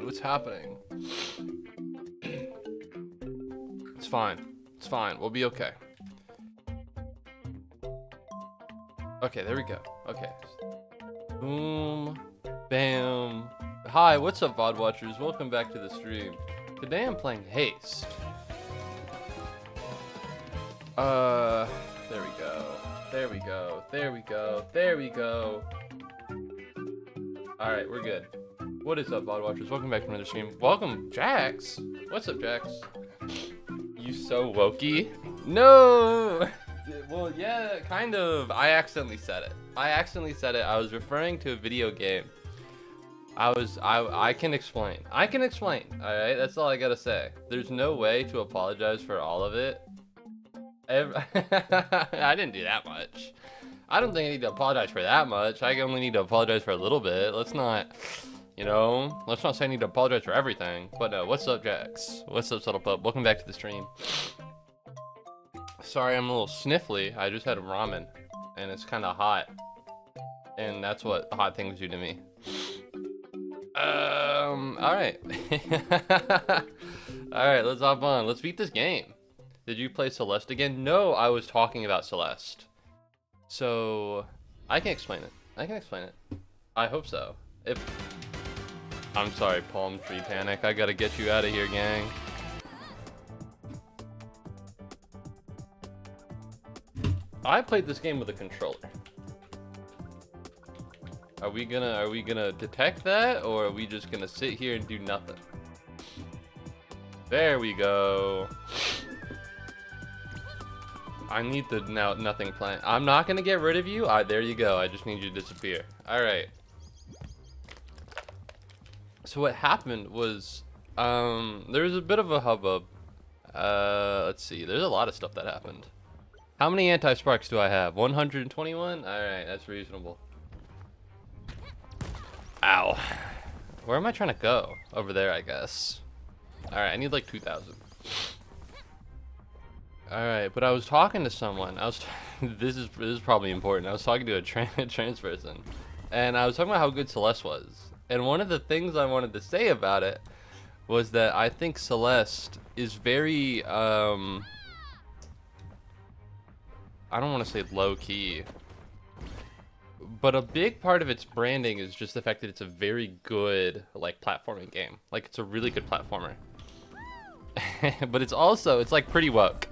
god, what's happening? It's fine. It's fine. We'll be okay. Okay, there we go. Okay. Boom. Bam. Hi, what's up, VOD watchers? Welcome back to the stream. Today I'm playing Haste. There we go. There we go. There we go. There we go. Alright, we're good. What is up, VOD watchers? Welcome back to another stream. Welcome, Jax. What's up, Jax? You so wokey? No! Well, yeah, kind of. I accidentally said it. I was referring to a video game. I can explain. Alright? That's all I gotta say. There's no way to apologize for all of it. I didn't do that much. I don't think I need to apologize for that much. I only need to apologize for a little bit. Let's not, let's not say I need to apologize for everything. But no, what's up, Jax? What's up, Subtle Pup? Welcome back to the stream. Sorry, I'm a little sniffly. I just had ramen, and it's kind of hot. And that's what hot things do to me. Alright. Alright, let's hop on. Let's beat this game. Did you play Celeste again? No, I was talking about Celeste. So, I can explain it. I hope so. I'm sorry, Palm Tree Panic. I gotta get you out of here, gang. I played this game with a controller. Are we gonna detect that, or are we just gonna sit here and do nothing? There we go. I need the nothing plan. I'm not gonna get rid of you. There you go. I just need you to disappear. All right. So what happened was, there was a bit of a hubbub. Let's see. There's a lot of stuff that happened. How many anti-sparks do I have? 121? All right, that's reasonable. Ow. Where am I trying to go? Over there, I guess. All right, I need like 2,000. All right, but I was talking to someone. This is probably important. I was talking to a trans person, and I was talking about how good Celeste was. And one of the things I wanted to say about it was that I think Celeste is very I don't want to say low key, but a big part of its branding is just the fact that it's a very good like platforming game. Like it's a really good platformer. But it's like pretty woke.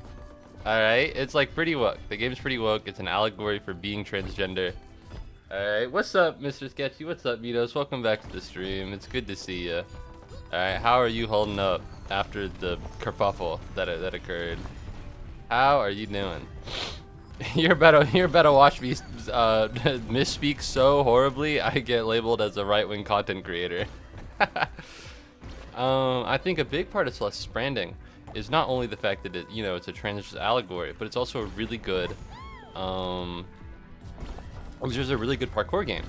Alright, it's like pretty woke. The game's pretty woke. It's an allegory for being transgender. Alright, what's up, Mr. Sketchy? What's up, Mitos? Welcome back to the stream. It's good to see you. Alright, how are you holding up after the kerfuffle that occurred? How are you doing? You're about to watch me misspeak so horribly, I get labeled as a right-wing content creator. I think a big part of Celeste's branding is not only the fact that it's a trans allegory, but it's also a really good it's just a really good parkour game,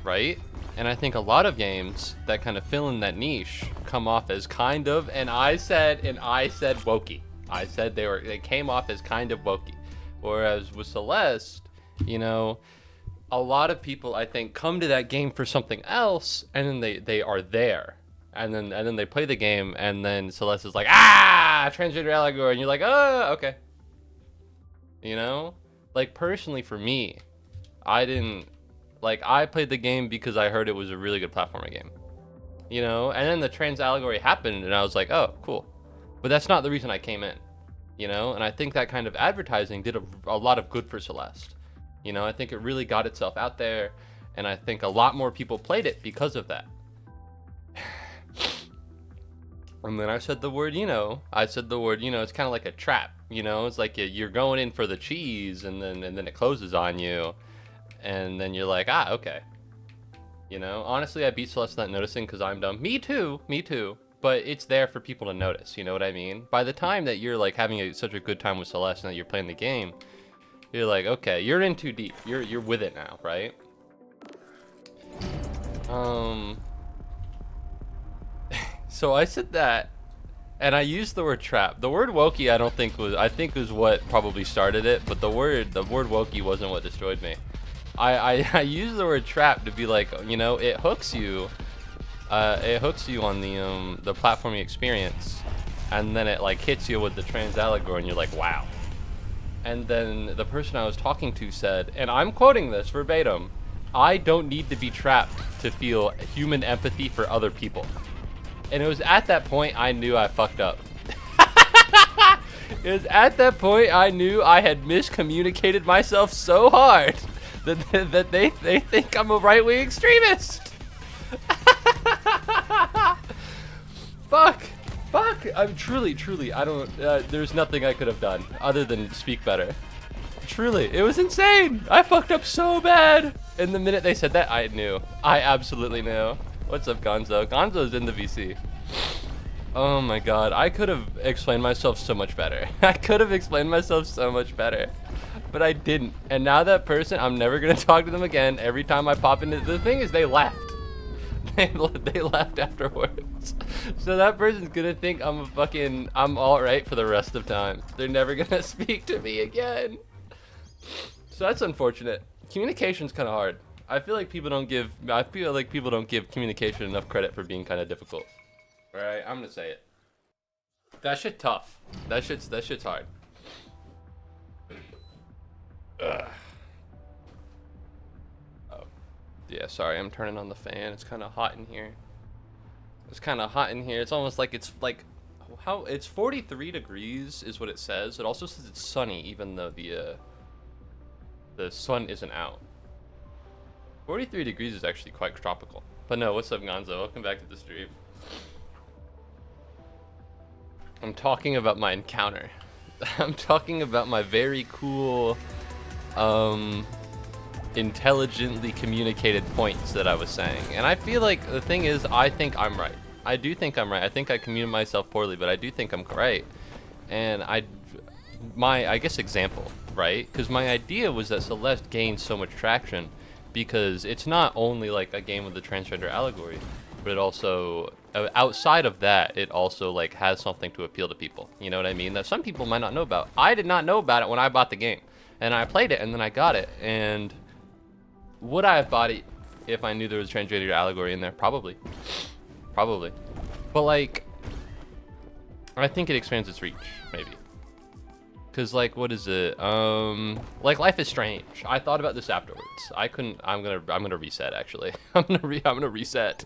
right? And I think a lot of games that kind of fill in that niche come off as kind of, and I said wokey. I said they came off as kind of wokey. Whereas with Celeste, a lot of people I think come to that game for something else, and then they are there. And then they play the game, and then Celeste is like, transgender allegory, and you're like, oh, okay. Like personally for me, I played the game because I heard it was a really good platformer game. And then the trans allegory happened, and I was like, oh, cool. But that's not the reason I came in, And I think that kind of advertising did a lot of good for Celeste. I think it really got itself out there, and I think a lot more people played it because of that. And then I said the word, it's kind of like a trap, it's like you're going in for the cheese, and then it closes on you, and then you're like, okay. Honestly, I beat Celeste not noticing because I'm dumb. Me too. But it's there for people to notice, you know what I mean? By the time that you're like having such a good time with Celeste and that you're playing the game, you're like, okay, you're in too deep. You're with it now, right? So I said that, and I used the word trap. The word wokey I think was what probably started it, but the word wokey wasn't what destroyed me. I used the word trap to be like, it hooks you it hooks you on the platforming experience, and then it like hits you with the trans allegory, and you're like, wow. And then the person I was talking to said, and I'm quoting this verbatim, "I don't need to be trapped to feel human empathy for other people." And it was at that point I knew I fucked up. It was at that point I knew I had miscommunicated myself so hard that they think I'm a right-wing extremist. Fuck. I'm truly, I don't, there's nothing I could have done other than speak better. Truly, it was insane. I fucked up so bad. And the minute they said that, I knew. I absolutely knew. What's up, Gonzo? Gonzo's in the VC. Oh my god, I could have explained myself so much better. I could have explained myself so much better. But I didn't. And now that person, I'm never gonna talk to them again. Every time I pop into, the thing is they left. They left afterwards. So that person's gonna think I'm alright for the rest of time. They're never gonna speak to me again. So that's unfortunate. Communication's kind of hard. I feel like people don't give communication enough credit for being kind of difficult. Alright, I'm gonna say it. That shit tough. That shit's hard. Ugh. Oh. Yeah, sorry, I'm turning on the fan. It's kind of hot in here. It's almost like it's 43 degrees is what it says. It also says it's sunny even though the sun isn't out. 43 degrees is actually quite tropical. But no, what's up, Gonzo? Welcome back to the stream. I'm talking about my encounter. I'm talking about my very cool, intelligently communicated points that I was saying. And I feel like the thing is, I think I'm right. I do think I'm right. I think I communicate myself poorly, but I do think I'm right. And I guess example, right? Because my idea was that Celeste gained so much traction because it's not only like a game with the transgender allegory, but it also, outside of that, it also like has something to appeal to people. You know what I mean? That some people might not know about. I did not know about it when I bought the game, and I played it, and then I got it. And would I have bought it if I knew there was a transgender allegory in there? Probably. But like, I think it expands its reach, maybe. Cause like, what is it? Like Life is Strange. I thought about this afterwards. I couldn't. I'm gonna reset. Actually, I'm gonna reset.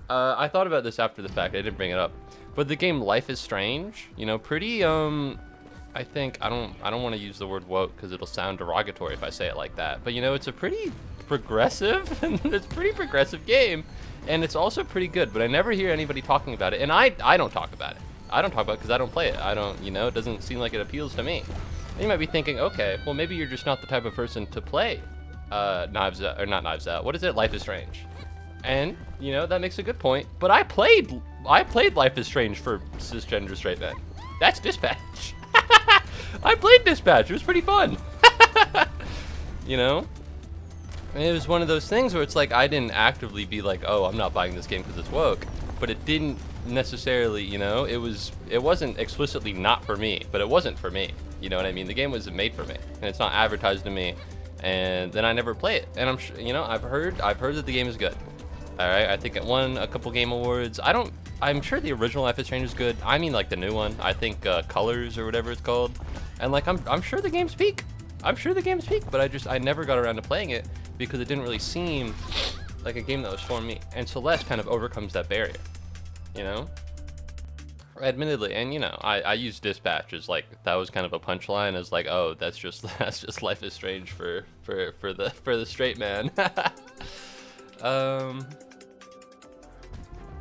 I thought about this after the fact. I didn't bring it up. But the game Life is Strange, you know, pretty. I think I don't want to use the word woke because it'll sound derogatory if I say it like that. But you know, it's a pretty progressive. It's a pretty progressive game, and it's also pretty good. But I never hear anybody talking about it, and I don't talk about it. I don't talk about it because I don't play it. I don't, you know, it doesn't seem like it appeals to me. And you might be thinking, okay, well maybe you're just not the type of person to play Knives Out, or not Knives Out. What is it? Life is Strange. And you know that makes a good point. But I played Life is Strange for cisgender straight men. That's Dispatch. I played Dispatch. It was pretty fun. You know, and it was one of those things where it's like I didn't actively be like, oh, I'm not buying this game because it's woke, but it didn't necessarily, you know, it wasn't explicitly not for me, but it wasn't for me. You know what I mean? The game wasn't made for me, and it's not advertised to me. And then I never play it. And I'm sure, you know, I've heard that the game is good. All right, I think it won a couple game awards. I'm sure the original Life is Strange is good. I mean, like the new one. I think Colors or whatever it's called. And like I'm sure the game's peak. But I never got around to playing it because it didn't really seem like a game that was for me. And Celeste kind of overcomes that barrier. You know, admittedly, and you know, I use Dispatch as like that was kind of a punchline as like, oh, that's just Life is Strange for the straight man.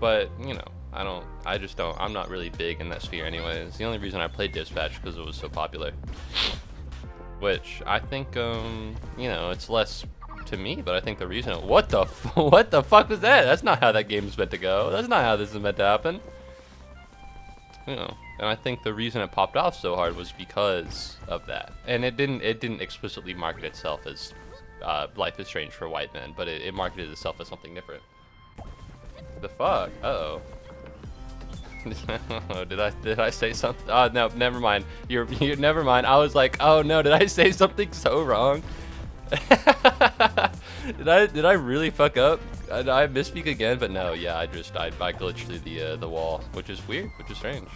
But you know, I'm not really big in that sphere anyways. The only reason I played Dispatch because it was so popular, which I think you know, it's less to me, but I think the reason what the fuck was that? That's not how that game's meant to go. That's not how this is meant to happen. You know, and I think the reason it popped off so hard was because of that. And it didn't explicitly market itself as Life is Strange for white men, but it marketed itself as something different. The fuck? Uh-oh. Did I say something? Oh no, never mind. You're never mind. I was like, oh no, did I say something so wrong? Did I really fuck up? I misspeak again, but no, yeah, I glitched through the wall, which is weird, which is strange.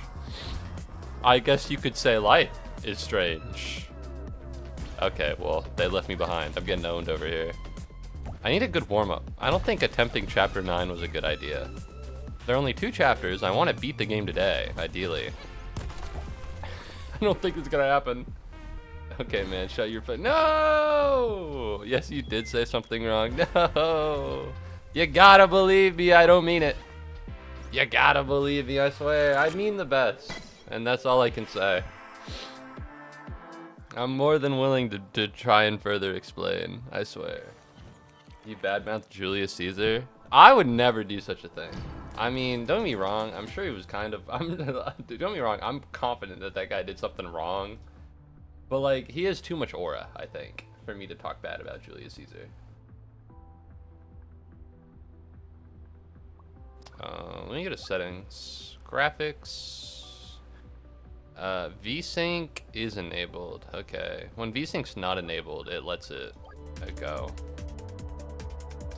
I guess you could say life is strange. Okay, well, they left me behind. I'm getting owned over here. I need a good warm-up. I don't think attempting Chapter 9 was a good idea. There are only 2 chapters. I want to beat the game today, ideally. I don't think it's gonna happen. Okay, man, shut your face. No! Yes, you did say something wrong. No! You gotta believe me, I don't mean it. You gotta believe me, I swear. I mean the best. And that's all I can say. I'm more than willing to try and further explain, I swear. You badmouth Julius Caesar? I would never do such a thing. I mean, don't get me wrong, I'm sure he was kind of, don't get me wrong, I'm confident that that guy did something wrong. But like, he has too much aura, I think, for me to talk bad about Julius Caesar. Let me go to settings, graphics. VSync is enabled. Okay, when VSync's not enabled, it lets it go.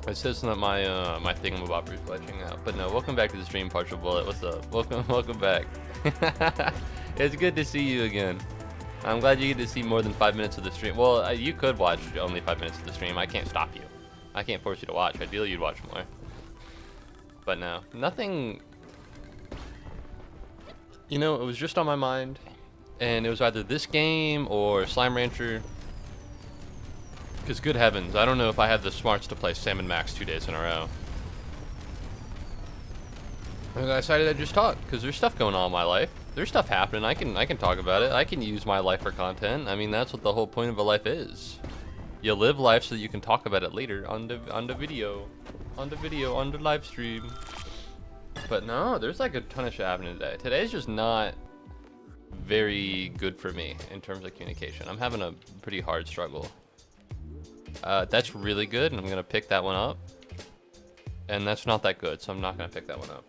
It says that my my thingamabob is glitching out. But no, welcome back to the stream, Partial Bullet. What's up? Welcome back. It's good to see you again. I'm glad you get to see more than 5 minutes of the stream. Well, you could watch only 5 minutes of the stream. I can't stop you. I can't force you to watch. Ideally, you'd watch more. But no, nothing. You know, it was just on my mind, and it was either this game or Slime Rancher. Because good heavens, I don't know if I had the smarts to play Salmon Max 2 days in a row. And I decided I'd just talk, because there's stuff going on in my life. There's stuff happening. I can talk about it. I can use my life for content. I mean, that's what the whole point of a life is. You live life so that you can talk about it later on the video, on the live stream. But no, there's like a ton of shit happening today. Today's just not very good for me in terms of communication. I'm having a pretty hard struggle. That's really good, and I'm gonna pick that one up. And that's not that good, so I'm not gonna pick that one up.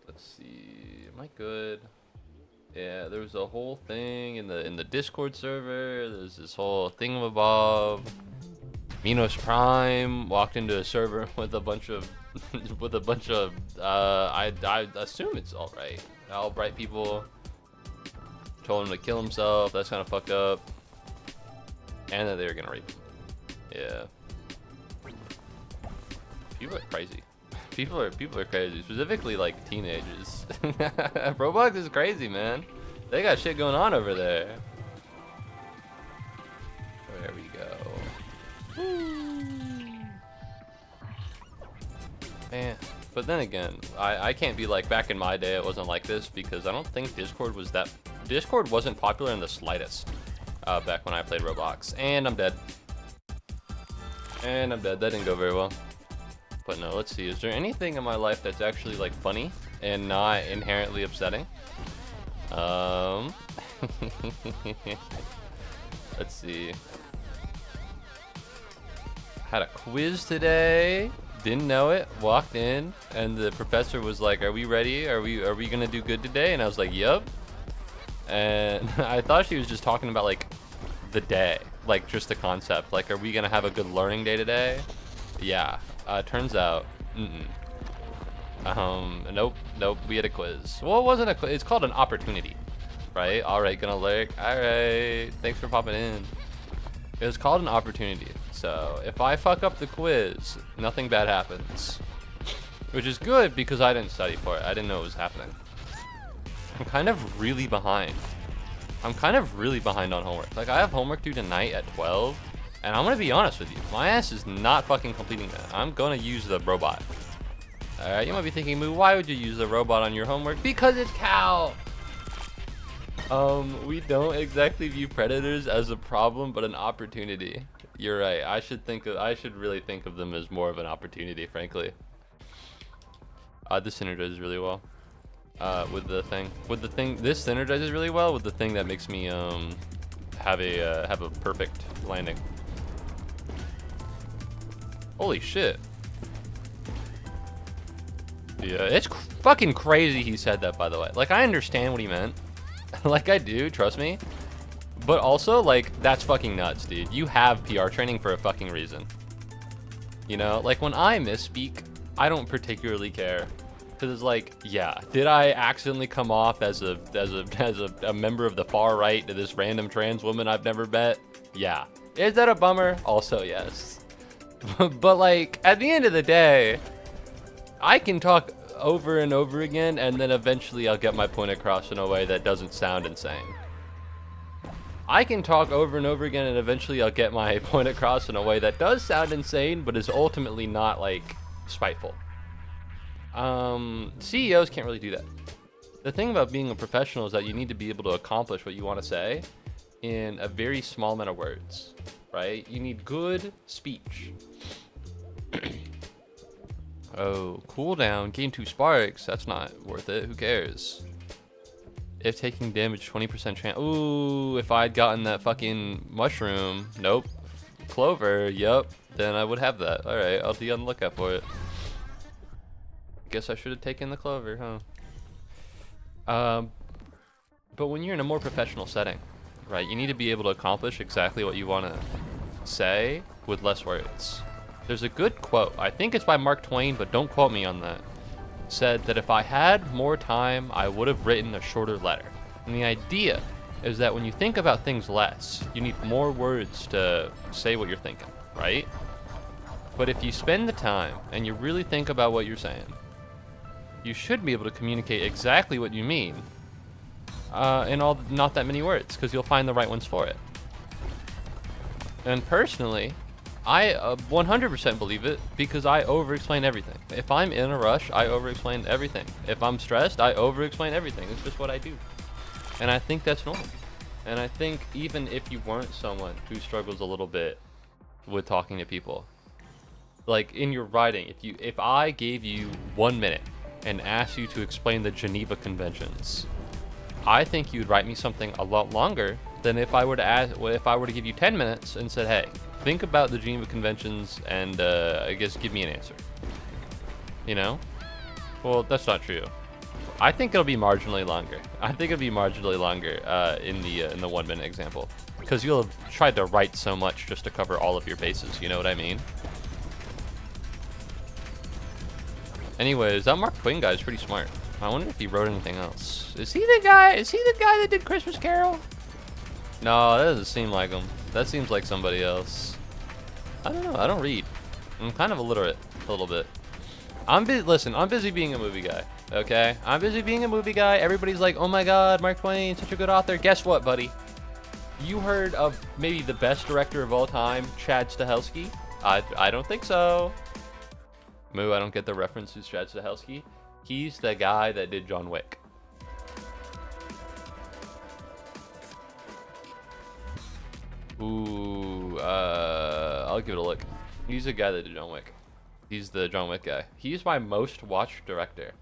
Let's see, am I good? Yeah, there was a whole thing in the Discord server. There's this whole thingamabob. Minos Prime walked into a server with a bunch of I assume it's Albright people. Told him to kill himself. That's kind of fucked up. And that they were gonna rape him. Yeah. People are crazy. People are crazy. Specifically like teenagers. Roblox is crazy, man. They got shit going on over there. There we go. Man. But then again, I can't be like back in my day it wasn't like this, because I don't think Discord wasn't popular in the slightest back when I played Roblox. And I'm dead. That didn't go very well. But no, let's see, is there anything in my life that's actually like funny and not inherently upsetting? Let's see. Had a quiz today. Didn't know it. Walked in, and the professor was like, "Are we ready? Are we gonna do good today?" And I was like, "Yep." And I thought she was just talking about like the day, like just the concept. Like, are we gonna have a good learning day today? Yeah. Turns out, nope. We had a quiz. Well, it wasn't a quiz. It's called an opportunity, right? All right, gonna lurk. All right. Thanks for popping in. It was called an opportunity. So if I fuck up the quiz, nothing bad happens, which is good because I didn't study for it. I didn't know it was happening. I'm kind of really behind. on homework. Like, I have homework due tonight at 12, and I'm gonna be honest with you. My ass is not fucking completing that. I'm gonna use the robot. Alright, you might be thinking, Moo, why would you use the robot on your homework? Because it's Cal! We don't exactly view predators as a problem, but an opportunity. You're right. I should really think of them as more of an opportunity, frankly. This synergizes really well. This synergizes really well with the thing that makes me have a perfect landing. Holy shit. Yeah, it's fucking crazy he said that, by the way. Like, I understand what he meant. Like, I do, trust me. But also, like, that's fucking nuts, dude. You have PR training for a fucking reason. You know, like when I misspeak, I don't particularly care. Because it's like, yeah, did I accidentally come off as a member of the far right to this random trans woman I've never met? Yeah. Is that a bummer? Also, yes. But like, at the end of the day, I can talk over and over again, and then eventually I'll get my point across in a way that doesn't sound insane. I can talk over and over again, and eventually I'll get my point across in a way that does sound insane, but is ultimately not, like, spiteful. CEOs can't really do that. The thing about being a professional is that you need to be able to accomplish what you want to say in a very small amount of words, right? You need good speech. Oh, cooldown, gain 2 sparks. That's not worth it. Who cares? If taking damage, 20% chance. Ooh, if I'd gotten that fucking mushroom. Nope. Clover, yup. Then I would have that. Alright, I'll be on the lookout for it. Guess I should have taken the clover, huh? But when you're in a more professional setting, right, you need to be able to accomplish exactly what you want to say with less words. There's a good quote, I think it's by Mark Twain, but don't quote me on that. Said that if I had more time, I would have written a shorter letter. And the idea is that when you think about things less, you need more words to say what you're thinking, right? But if you spend the time and you really think about what you're saying, you should be able to communicate exactly what you mean in not that many words, because you'll find the right ones for it. And personally, I 100% believe it, because I over-explain everything. If I'm in a rush, I over-explain everything. If I'm stressed, I over-explain everything. It's just what I do. And I think that's normal. And I think even if you weren't someone who struggles a little bit with talking to people, like in your writing, if I gave you 1 minute and asked you to explain the Geneva Conventions, I think you'd write me something a lot longer than if I were to give you 10 minutes and said, hey, think about the Geneva Conventions and I guess give me an answer. You know? Well, that's not true. I think it'll be marginally longer. I think it'll be marginally longer in the 1 minute example, because you'll have tried to write so much just to cover all of your bases. You know what I mean? Anyways, that Mark Twain guy is pretty smart. I wonder if he wrote anything else. Is he the guy that did Christmas Carol? No, that doesn't seem like him. That seems like somebody else. I don't know. I don't read. I'm kind of illiterate a little bit. Listen, I'm busy being a movie guy. Okay? I'm busy being a movie guy. Everybody's like, oh my god, Mark Twain, such a good author. Guess what, buddy? You heard of maybe the best director of all time, Chad Stahelski? I don't think so. Moo, I don't get the reference to Chad Stahelski. He's the guy that did John Wick. Ooh, I'll give it a look. He's the guy that did John Wick. He's the John Wick guy. He's my most watched director,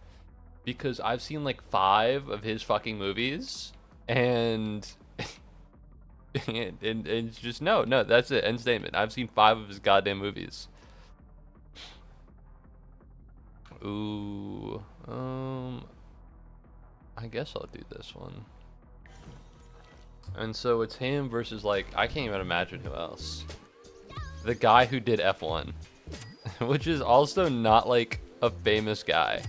because I've seen like 5 of his fucking movies, and and it's just no, that's it. End statement. I've seen 5 of his goddamn movies. Ooh, I guess I'll do this one. And so it's him versus, like, I can't even imagine who else. The guy who did F1, which is also not like a famous guy.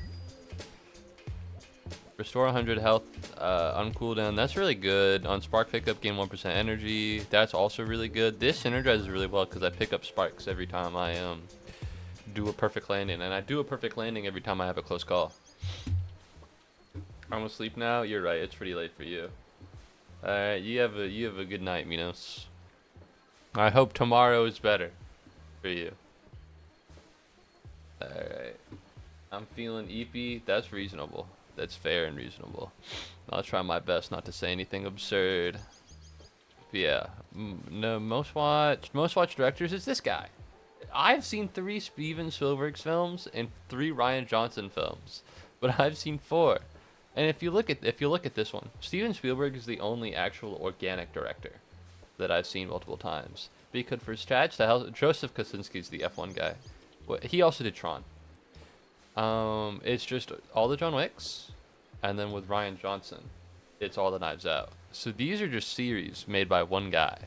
Restore 100 health on cooldown. That's really good. On spark pickup, gain 1% energy. That's also really good. This synergizes really well because I pick up sparks every time I do a perfect landing, and I do a perfect landing every time I have a close call. I'm asleep now. You're right. It's pretty late for you. Alright, you have a good night, Minos. I hope tomorrow is better for you. Alright. I'm feeling eepy. That's reasonable. That's fair and reasonable. I'll try my best not to say anything absurd. But yeah. No, most watched directors is this guy. I've seen 3 Steven Spielberg films and 3 Rian Johnson films, but I've seen 4. And if you look at this one, Steven Spielberg is the only actual organic director that I've seen multiple times. Because for Joseph Kosinski's the F1 guy. He also did Tron. It's just all the John Wicks, and then with Rian Johnson, it's all the Knives Out. So these are just series made by one guy.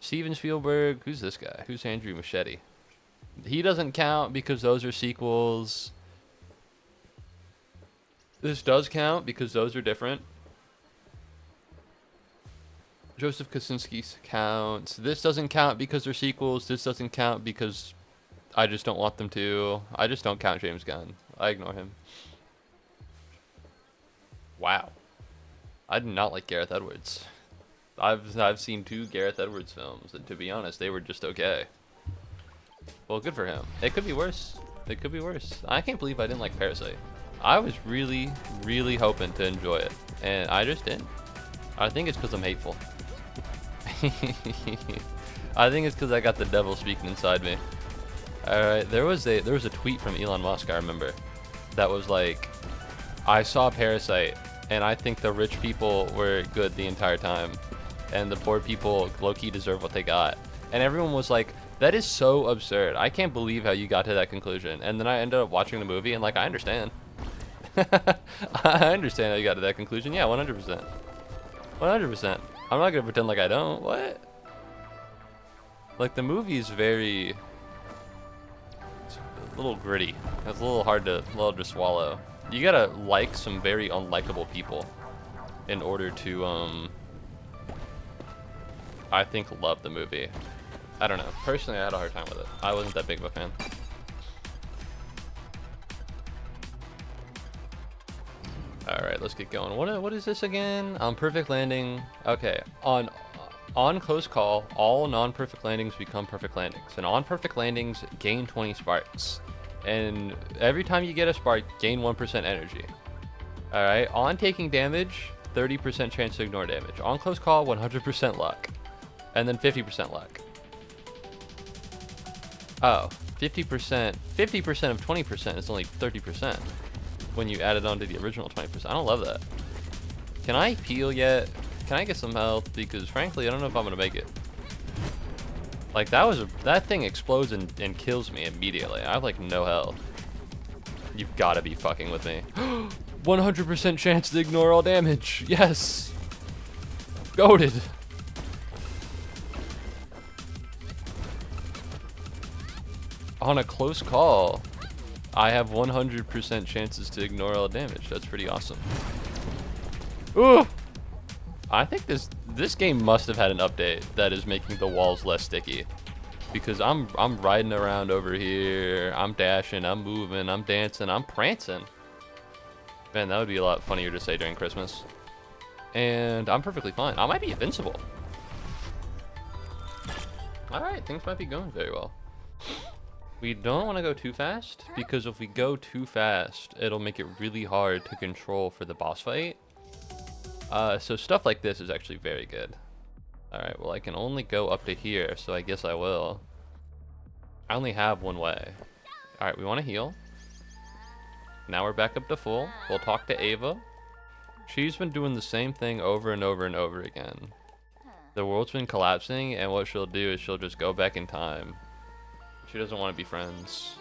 Steven Spielberg, who's this guy? Who's Andrew Machete? He doesn't count because those are sequels. This does count because those are different. Joseph Kosinski counts. This doesn't count because they're sequels. This doesn't count because I just don't want them to. I just don't count James Gunn. I ignore him. Wow. I do not like Gareth Edwards. I've seen 2 Gareth Edwards films, and to be honest, they were just okay. Well, good for him. It could be worse. It could be worse. I can't believe I didn't like Parasite. I was really, really hoping to enjoy it, and I just didn't. I think it's because I'm hateful. I think it's because I got the devil speaking inside me. Alright, there was a tweet from Elon Musk, I remember, that was like, I saw Parasite, and I think the rich people were good the entire time, and the poor people low-key deserve what they got. And everyone was like, that is so absurd. I can't believe how you got to that conclusion. And then I ended up watching the movie, and like, I understand. I understand how you got to that conclusion. Yeah, 100%. 100%. I'm not gonna pretend like I don't. What? Like, the movie is very... it's a little gritty. It's a little hard to swallow. You gotta like some very unlikable people in order to, I think, love the movie. I don't know. Personally, I had a hard time with it. I wasn't that big of a fan. Alright, let's get going. What is this again? Perfect landing. Okay, on close call, all non-perfect landings become perfect landings. And on perfect landings, gain 20 sparks. And every time you get a spark, gain 1% energy. Alright, on taking damage, 30% chance to ignore damage. On close call, 100% luck. And then 50% luck. Oh, 50%. 50% of 20% is only 30%. When you add it on to the original 20%. I don't love that. Can I heal yet? Can I get some health? Because frankly, I don't know if I'm gonna make it. Like, that thing explodes and kills me immediately. I have like no health. You've gotta be fucking with me. 100% chance to ignore all damage. Yes. Goated. On a close call, I have 100% chances to ignore all damage. That's pretty awesome. Ooh! I think this game must have had an update that is making the walls less sticky. Because I'm riding around over here, I'm dashing, I'm moving, I'm dancing, I'm prancing. Man, that would be a lot funnier to say during Christmas. And I'm perfectly fine. I might be invincible. Alright, things might be going very well. We don't want to go too fast, because if we go too fast, it'll make it really hard to control for the boss fight. So stuff like this is actually very good. Alright, well I can only go up to here, so I guess I will. I only have one way. Alright, we want to heal. Now we're back up to full. We'll talk to Ava. She's been doing the same thing over and over and over again. The world's been collapsing, and what she'll do is she'll just go back in time. She doesn't want to be friends.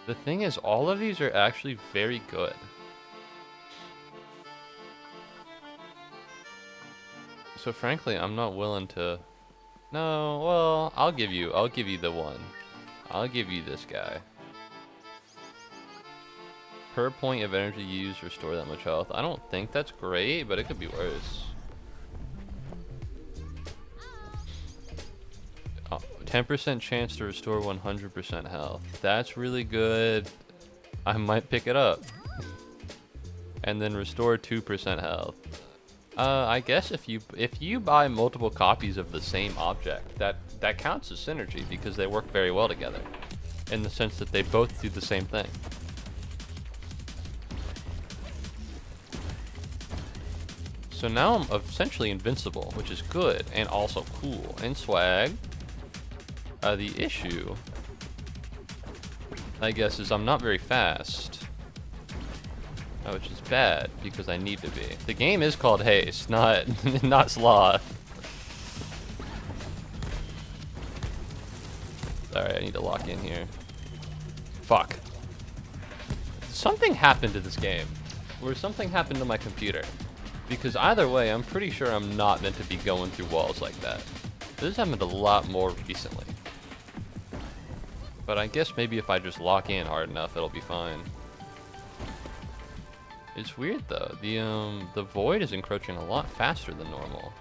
The thing is, all of these are actually very good. So frankly, I'm not willing to... No, well, I'll give you the one. I'll give you this guy. Per point of energy used, restore that much health. I don't think that's great, but it could be worse. 10% chance to restore 100% health. That's really good. I might pick it up. And then restore 2% health. I guess if you buy multiple copies of the same object, that counts as synergy because they work very well together, in the sense that they both do the same thing. So now I'm essentially invincible, which is good and also cool and swag. The issue, I guess, is I'm not very fast, which is bad because I need to be. The game is called Haste, not not Sloth. Alright, I need to lock in here. Fuck. Something happened to this game, or something happened to my computer, because either way, I'm pretty sure I'm not meant to be going through walls like that. This happened a lot more recently. But I guess maybe if I just lock in hard enough, it'll be fine. It's weird though. The void is encroaching a lot faster than normal.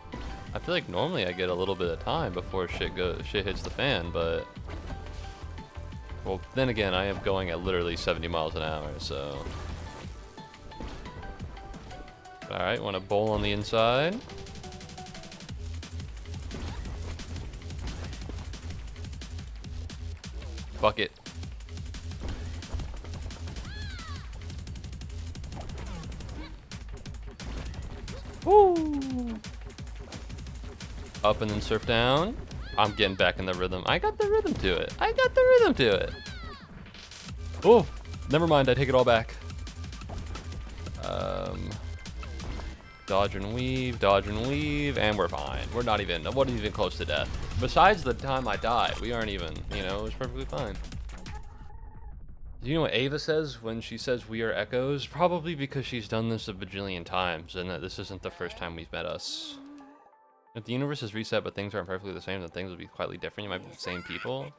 I feel like normally I get a little bit of time before shit hits the fan, but well, then again, I am going at literally 70 miles an hour, so. All right, want to bowl on the inside. Fuck it. Woo! Up and then surf down. I'm getting back in the rhythm. I got the rhythm to it. I got the rhythm to it. Oh, never mind. I take it all back. Dodge and weave, and we're fine. We're not even, what even close to death. Besides the time I died, we aren't even, you know, it was perfectly fine. Do you know what Ava says when she says we are echoes? Probably because she's done this a bajillion times, and that this isn't the first time we've met us. If the universe is reset but things aren't perfectly the same, then things will be quietly different. You might be the same people.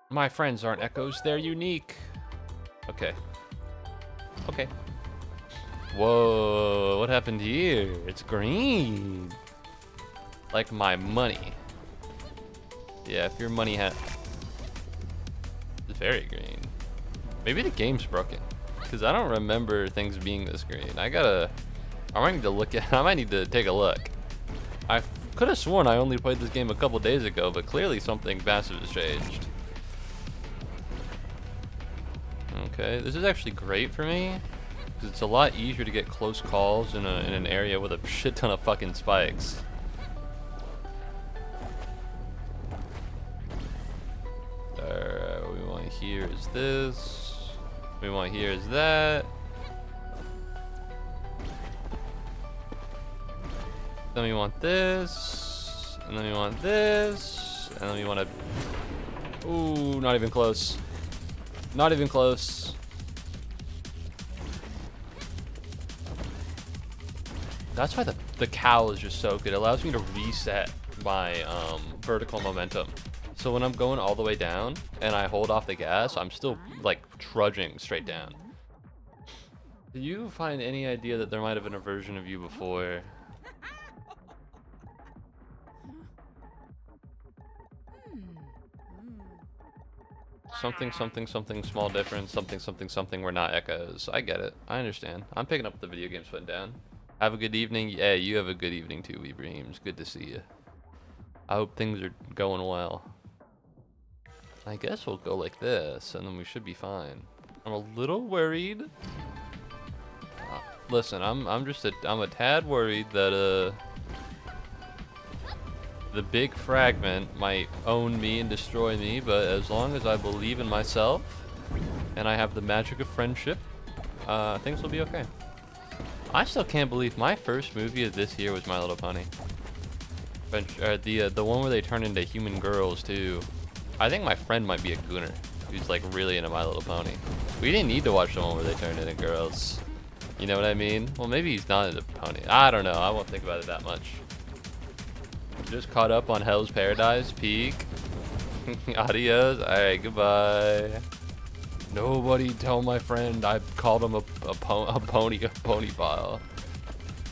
My friends aren't echoes, they're unique. Okay. Okay. Whoa, what happened here? It's green. Like my money. Yeah, if your money had... It's very green. Maybe the game's broken. Because I don't remember things being this green. I might need to look at... I might need to take a look. I could have sworn I only played this game a couple days ago, but clearly something massive has changed. Okay, this is actually great for me. Because it's a lot easier to get close calls in an area with a shit ton of fucking spikes. What we want here is this. What we want here is that. Then we want this. And then we want this. And then we want to... Ooh, not even close. Not even close. That's why the cowl is just so good. It allows me to reset my vertical momentum. So when I'm going all the way down and I hold off the gas, I'm still like trudging straight down. Do you find any idea that there might have been a version of you before? Something, something, something, small difference, something, something, something, we're not echoes. I get it. I understand. I'm picking up the video games putting down. Have a good evening. Yeah, you have a good evening too, Weebreams. Good to see you. I hope things are going well. I guess we'll go like this, and then we should be fine. I'm a little worried. Listen, I'm a tad worried that the big fragment might own me and destroy me, but as long as I believe in myself and I have the magic of friendship, things will be okay. I still can't believe my first movie of this year was My Little Pony. The one where they turn into human girls too. I think my friend might be a gooner who's like really into My Little Pony. We didn't need to watch the one where they turned into girls. You know what I mean? Well, maybe he's not into pony. I don't know. I won't think about it that much. Just caught up on Hell's Paradise Peak. Adios. Alright, goodbye. Nobody tell my friend I called him a pony file.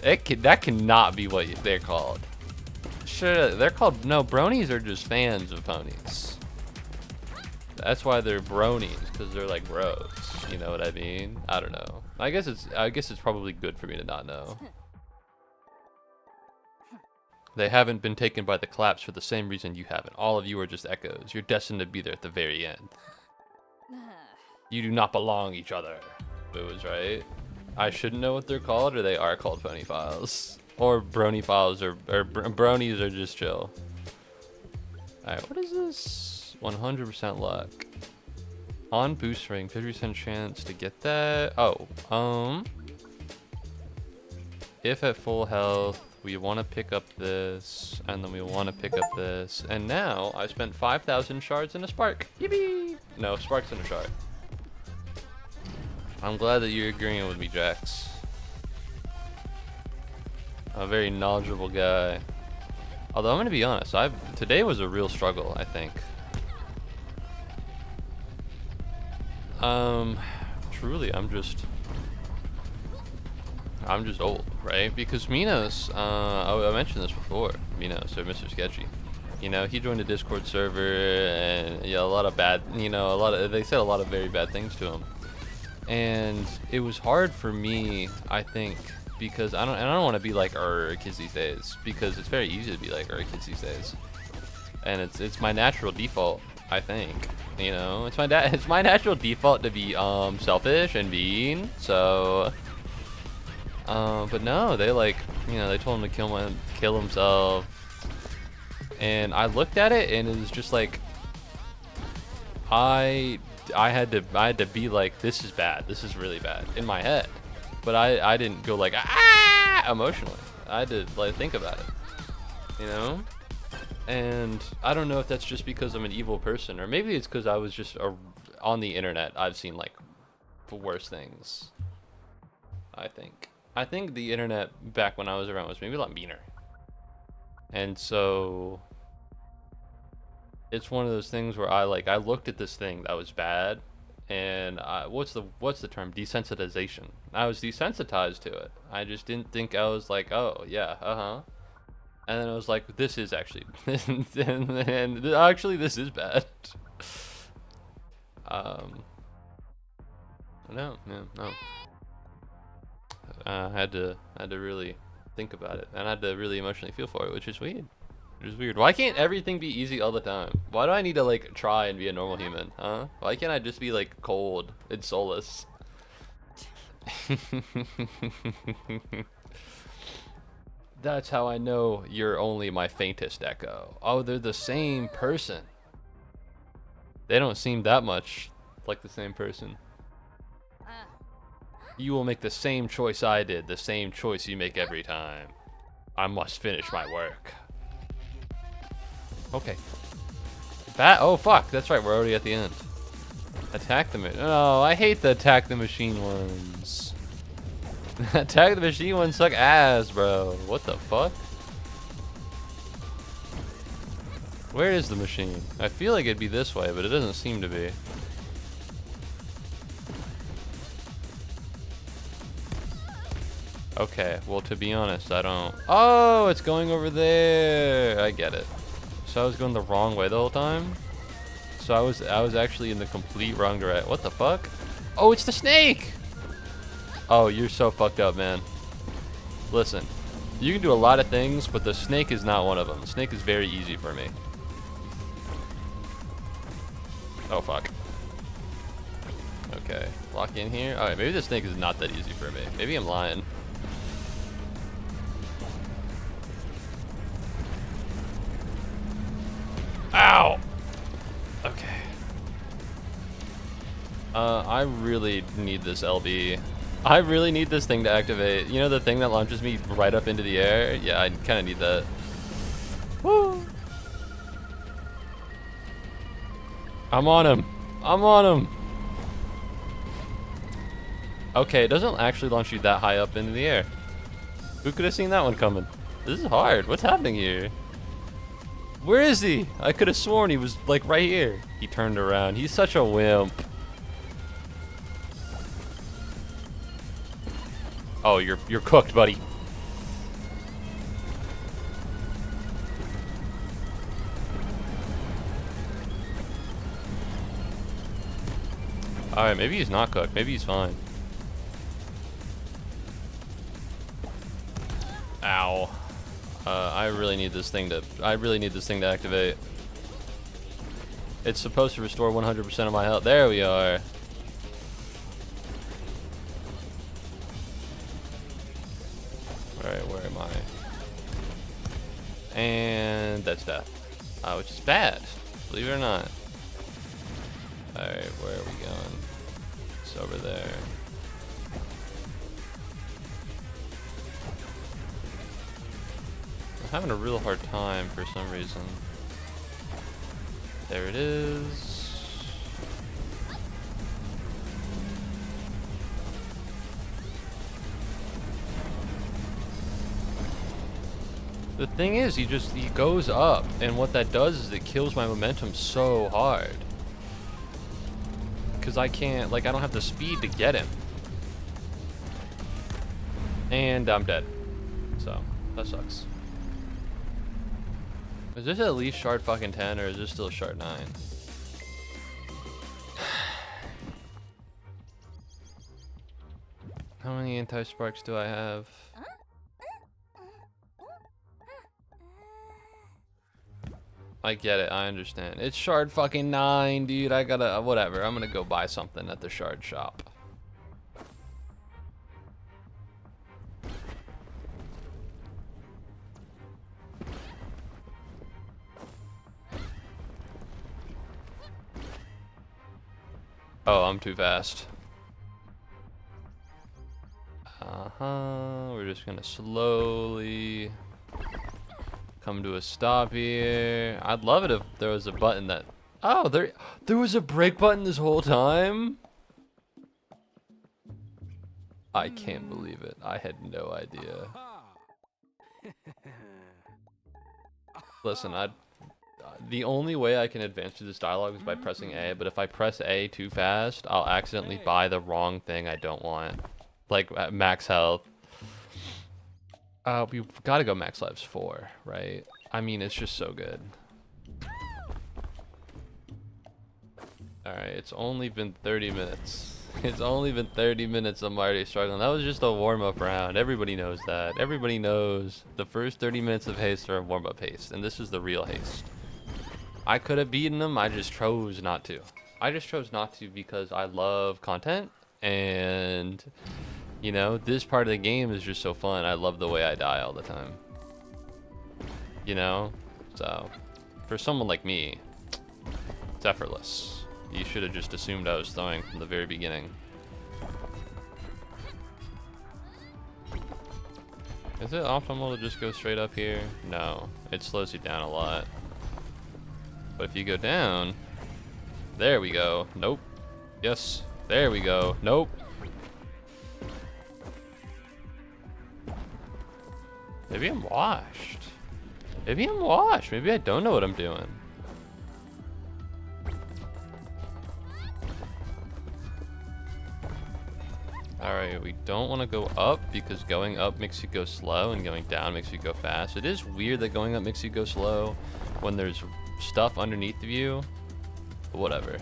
That cannot be what they're called. Sure, they're called... No, bronies are just fans of ponies. That's why they're bronies, because they're like bros. You know what I mean? I don't know. I guess it's probably good for me to not know. They haven't been taken by the claps for the same reason you haven't. All of you are just echoes. You're destined to be there at the very end. You do not belong each other. It was right. I shouldn't know what they're called, or they are called pony files. Or brony files, or bronies are just chill. Alright, what is this? 100% luck. On boost ring, 50% chance to get that. Oh, if at full health, we want to pick up this, and then we want to pick up this. And now, I spent 5,000 shards in a spark. Yippee! No, sparks in a shard. I'm glad that you're agreeing with me, Jax. A very knowledgeable guy. Although I'm gonna be honest, today was a real struggle, I think. Truly, I'm just old, right? Because Minos, I mentioned this before, Minos, or Mr. Sketchy. You know, he joined a Discord server, and yeah, a lot of bad, they said a lot of very bad things to him. And it was hard for me, I think, because I don't want to be like kids these days, because it's very easy to be like kids these days. And it's my natural default, I think. You know, it's my natural default to be selfish and mean. So but no, they they told him to kill himself. And I looked at it and it was just like I had to be like, this is bad. This is really bad in my head. But I didn't go like emotionally. I had to like think about it. You know? And I don't know if that's just because I'm an evil person, or maybe it's because I was just on the internet. I've seen like worse things. I think the internet back when I was around was maybe a lot meaner. And so it's one of those things where I looked at this thing that was bad, and what's the term? Desensitization. I was desensitized to it. I just didn't think. I was like, oh yeah, and then I was like, this is actually and actually this is bad. No. I had to really think about it, and I had to really emotionally feel for it, which is weird. Why can't everything be easy all the time? Why do I need to like try and be a normal human, huh? Why can't I just be like cold and soulless? That's how I know you're only my faintest echo. Oh, they're the same person. They don't seem that much like the same person. You will make the same choice I did, the same choice you make every time. I must finish my work. Okay. Oh fuck, that's right, we're already at the end. Attack the machine. Oh, I hate the attack the machine ones. Attack the machine ones suck ass, bro. What the fuck? Where is the machine? I feel like it'd be this way, but it doesn't seem to be. Okay, well, to be honest, I don't... Oh, it's going over there. I get it. So I was going the wrong way the whole time? So I was actually in the complete wrong direction. What the fuck? Oh, it's the snake! Oh, you're so fucked up, man. Listen, you can do a lot of things, but the snake is not one of them. The snake is very easy for me. Oh, fuck. Okay, lock in here. Alright, maybe the snake is not that easy for me. Maybe I'm lying. Ow! Okay. I really need this LB. I really need this thing to activate. You know, the thing that launches me right up into the air? Yeah, I kind of need that. Woo! I'm on him. I'm on him. Okay, it doesn't actually launch you that high up into the air. Who could have seen that one coming? This is hard. What's happening here? Where is he? I could have sworn he was like right here. He turned around. He's such a wimp. Oh, you're cooked, buddy. Alright, maybe he's not cooked. Maybe he's fine. Ow. I really need this thing to activate. It's supposed to restore 100% of my health. There we are. Alright, where am I? And that's death. Which is bad, believe it or not. Alright, where are we going? It's over there. I'm having a real hard time for some reason. There it is. The thing is, he goes up, and what that does is it kills my momentum so hard. Because I can't, like, I don't have the speed to get him. And I'm dead. So, that sucks. Is this at least shard fucking 10, or is this still shard 9? How many anti-sparks do I have? I get it, I understand. It's shard fucking 9, dude. I gotta, whatever. I'm gonna go buy something at the shard shop. Oh, I'm too fast. We're just gonna slowly come to a stop here. I'd love it if there was a button that... Oh, there was a brake button this whole time? I can't believe it. I had no idea. Listen, the only way I can advance through this dialogue is by pressing A, but if I press A too fast, I'll accidentally buy the wrong thing I don't want. Like max health. We've got to go max lives 4, right? I mean, it's just so good. Alright, it's only been 30 minutes. It's only been 30 minutes. I'm already struggling. That was just a warm-up round. Everybody knows that. Everybody knows the first 30 minutes of Haste are a warm-up Haste, and this is the real Haste. I could have beaten him. I just chose not to. I just chose not to because I love content, and... You know, this part of the game is just so fun. I love the way I die all the time. You know? So, for someone like me, it's effortless. You should have just assumed I was throwing from the very beginning. Is it optimal to just go straight up here? No, it slows you down a lot. But if you go down, there we go. Nope. Yes, there we go. Nope. Maybe I'm washed. Maybe I'm washed. Maybe I don't know what I'm doing. Alright, we don't want to go up because going up makes you go slow and going down makes you go fast. It is weird that going up makes you go slow when there's stuff underneath of you. But whatever.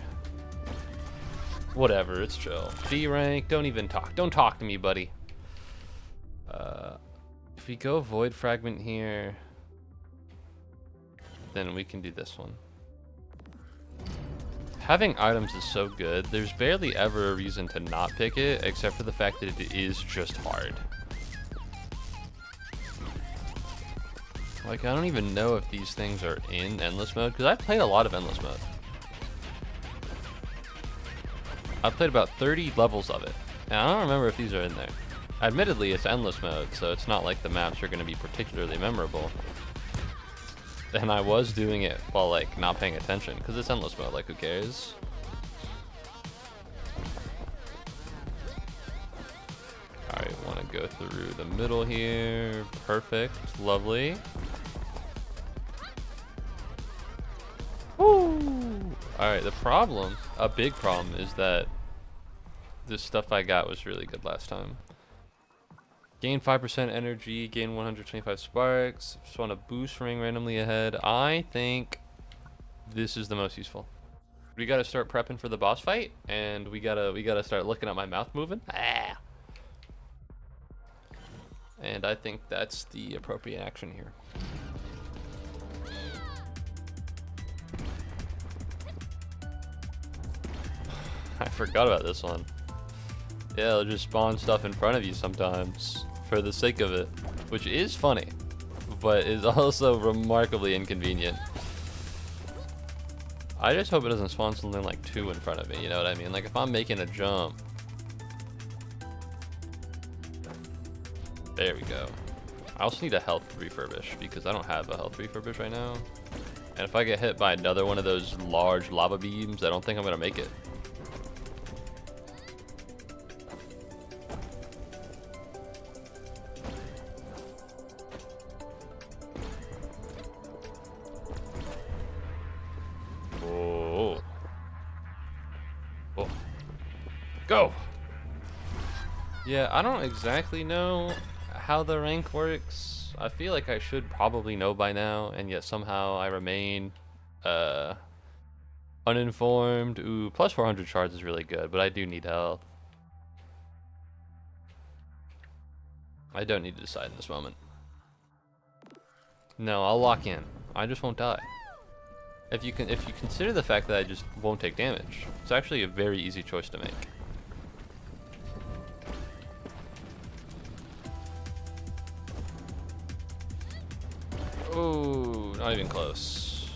Whatever, it's chill. B rank, don't even talk. Don't talk to me, buddy. If we go void fragment here, then we can do this one. Having items is so good. There's barely ever a reason to not pick it, except for the fact that it is just hard. Like, I don't even know if these things are in endless mode, because I've played a lot of endless mode. I've played about 30 levels of it, and I don't remember if these are in there. Admittedly, it's endless mode, so it's not like the maps are going to be particularly memorable. And I was doing it while, like, not paying attention, because it's endless mode, like, who cares? Alright, want to go through the middle here. Perfect. Lovely. Woo! Alright, the problem, a big problem, is that this stuff I got was really good last time. Gain 5% energy, gain 125 sparks. Just want to boost ring randomly ahead. I think this is the most useful. We gotta start prepping for the boss fight, and we gotta start looking at my mouth moving. Ah. And I think that's the appropriate action here. I forgot about this one. Yeah, it'll just spawn stuff in front of you sometimes for the sake of it, which is funny, but is also remarkably inconvenient. I just hope it doesn't spawn something like 2 in front of me, you know what I mean? Like if I'm making a jump. There we go. I also need a health refurbish because I don't have a health refurbish right now. And if I get hit by another one of those large lava beams, I don't think I'm gonna make it. Oh. Go! Yeah, I don't exactly know how the rank works. I feel like I should probably know by now, and yet somehow I remain uninformed. Ooh, plus 400 shards is really good, but I do need health. I don't need to decide in this moment. No, I'll lock in. I just won't die. If you consider the fact that I just won't take damage, it's actually a very easy choice to make. Oh, not even close.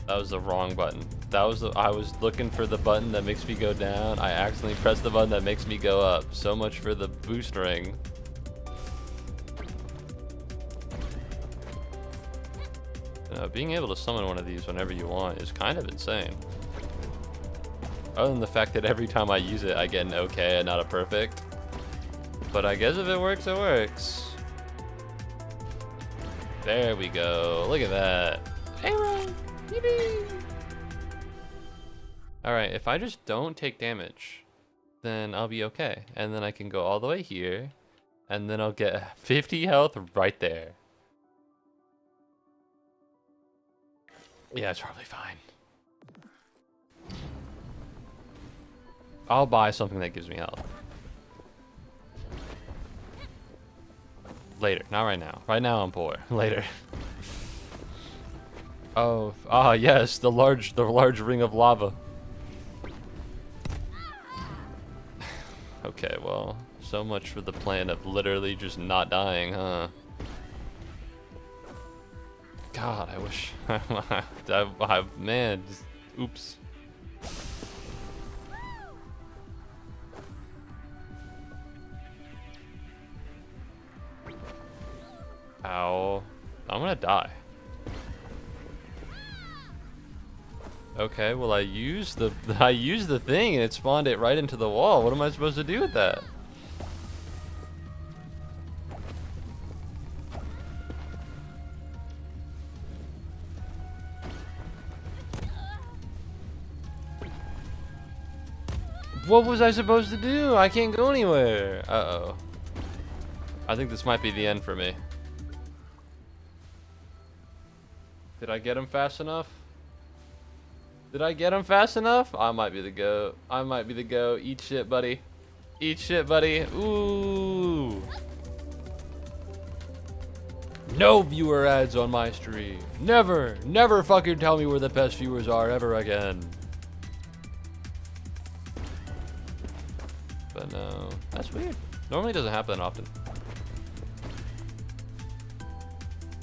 That was the wrong button. I was looking for the button that makes me go down. I accidentally pressed the button that makes me go up. So much for the boost ring. Being able to summon one of these whenever you want is kind of insane. Other than the fact that every time I use it, I get an okay and not a perfect. But I guess if it works, it works. There we go. Look at that. Arrow! Yippee! Alright, if I just don't take damage, then I'll be okay. And then I can go all the way here, and then I'll get 50 health right there. Yeah, it's probably fine. I'll buy something that gives me health. Later, not right now. Right now I'm poor. Later. Oh, yes, the large ring of lava. Okay, well, so much for the plan of literally just not dying, huh? God, I wish. Man, just, oops. Ow. I'm gonna die. Okay, well I used the thing and it spawned it right into the wall. What am I supposed to do with that? What was I supposed to do? I can't go anywhere. Uh-oh. I think this might be the end for me. Did I get him fast enough? Did I get him fast enough? I might be the GOAT. I might be the GOAT. Eat shit, buddy. Eat shit, buddy. Ooh. No viewer ads on my stream. Never, never fucking tell me where the best viewers are ever again. But no, that's weird. Normally doesn't happen often.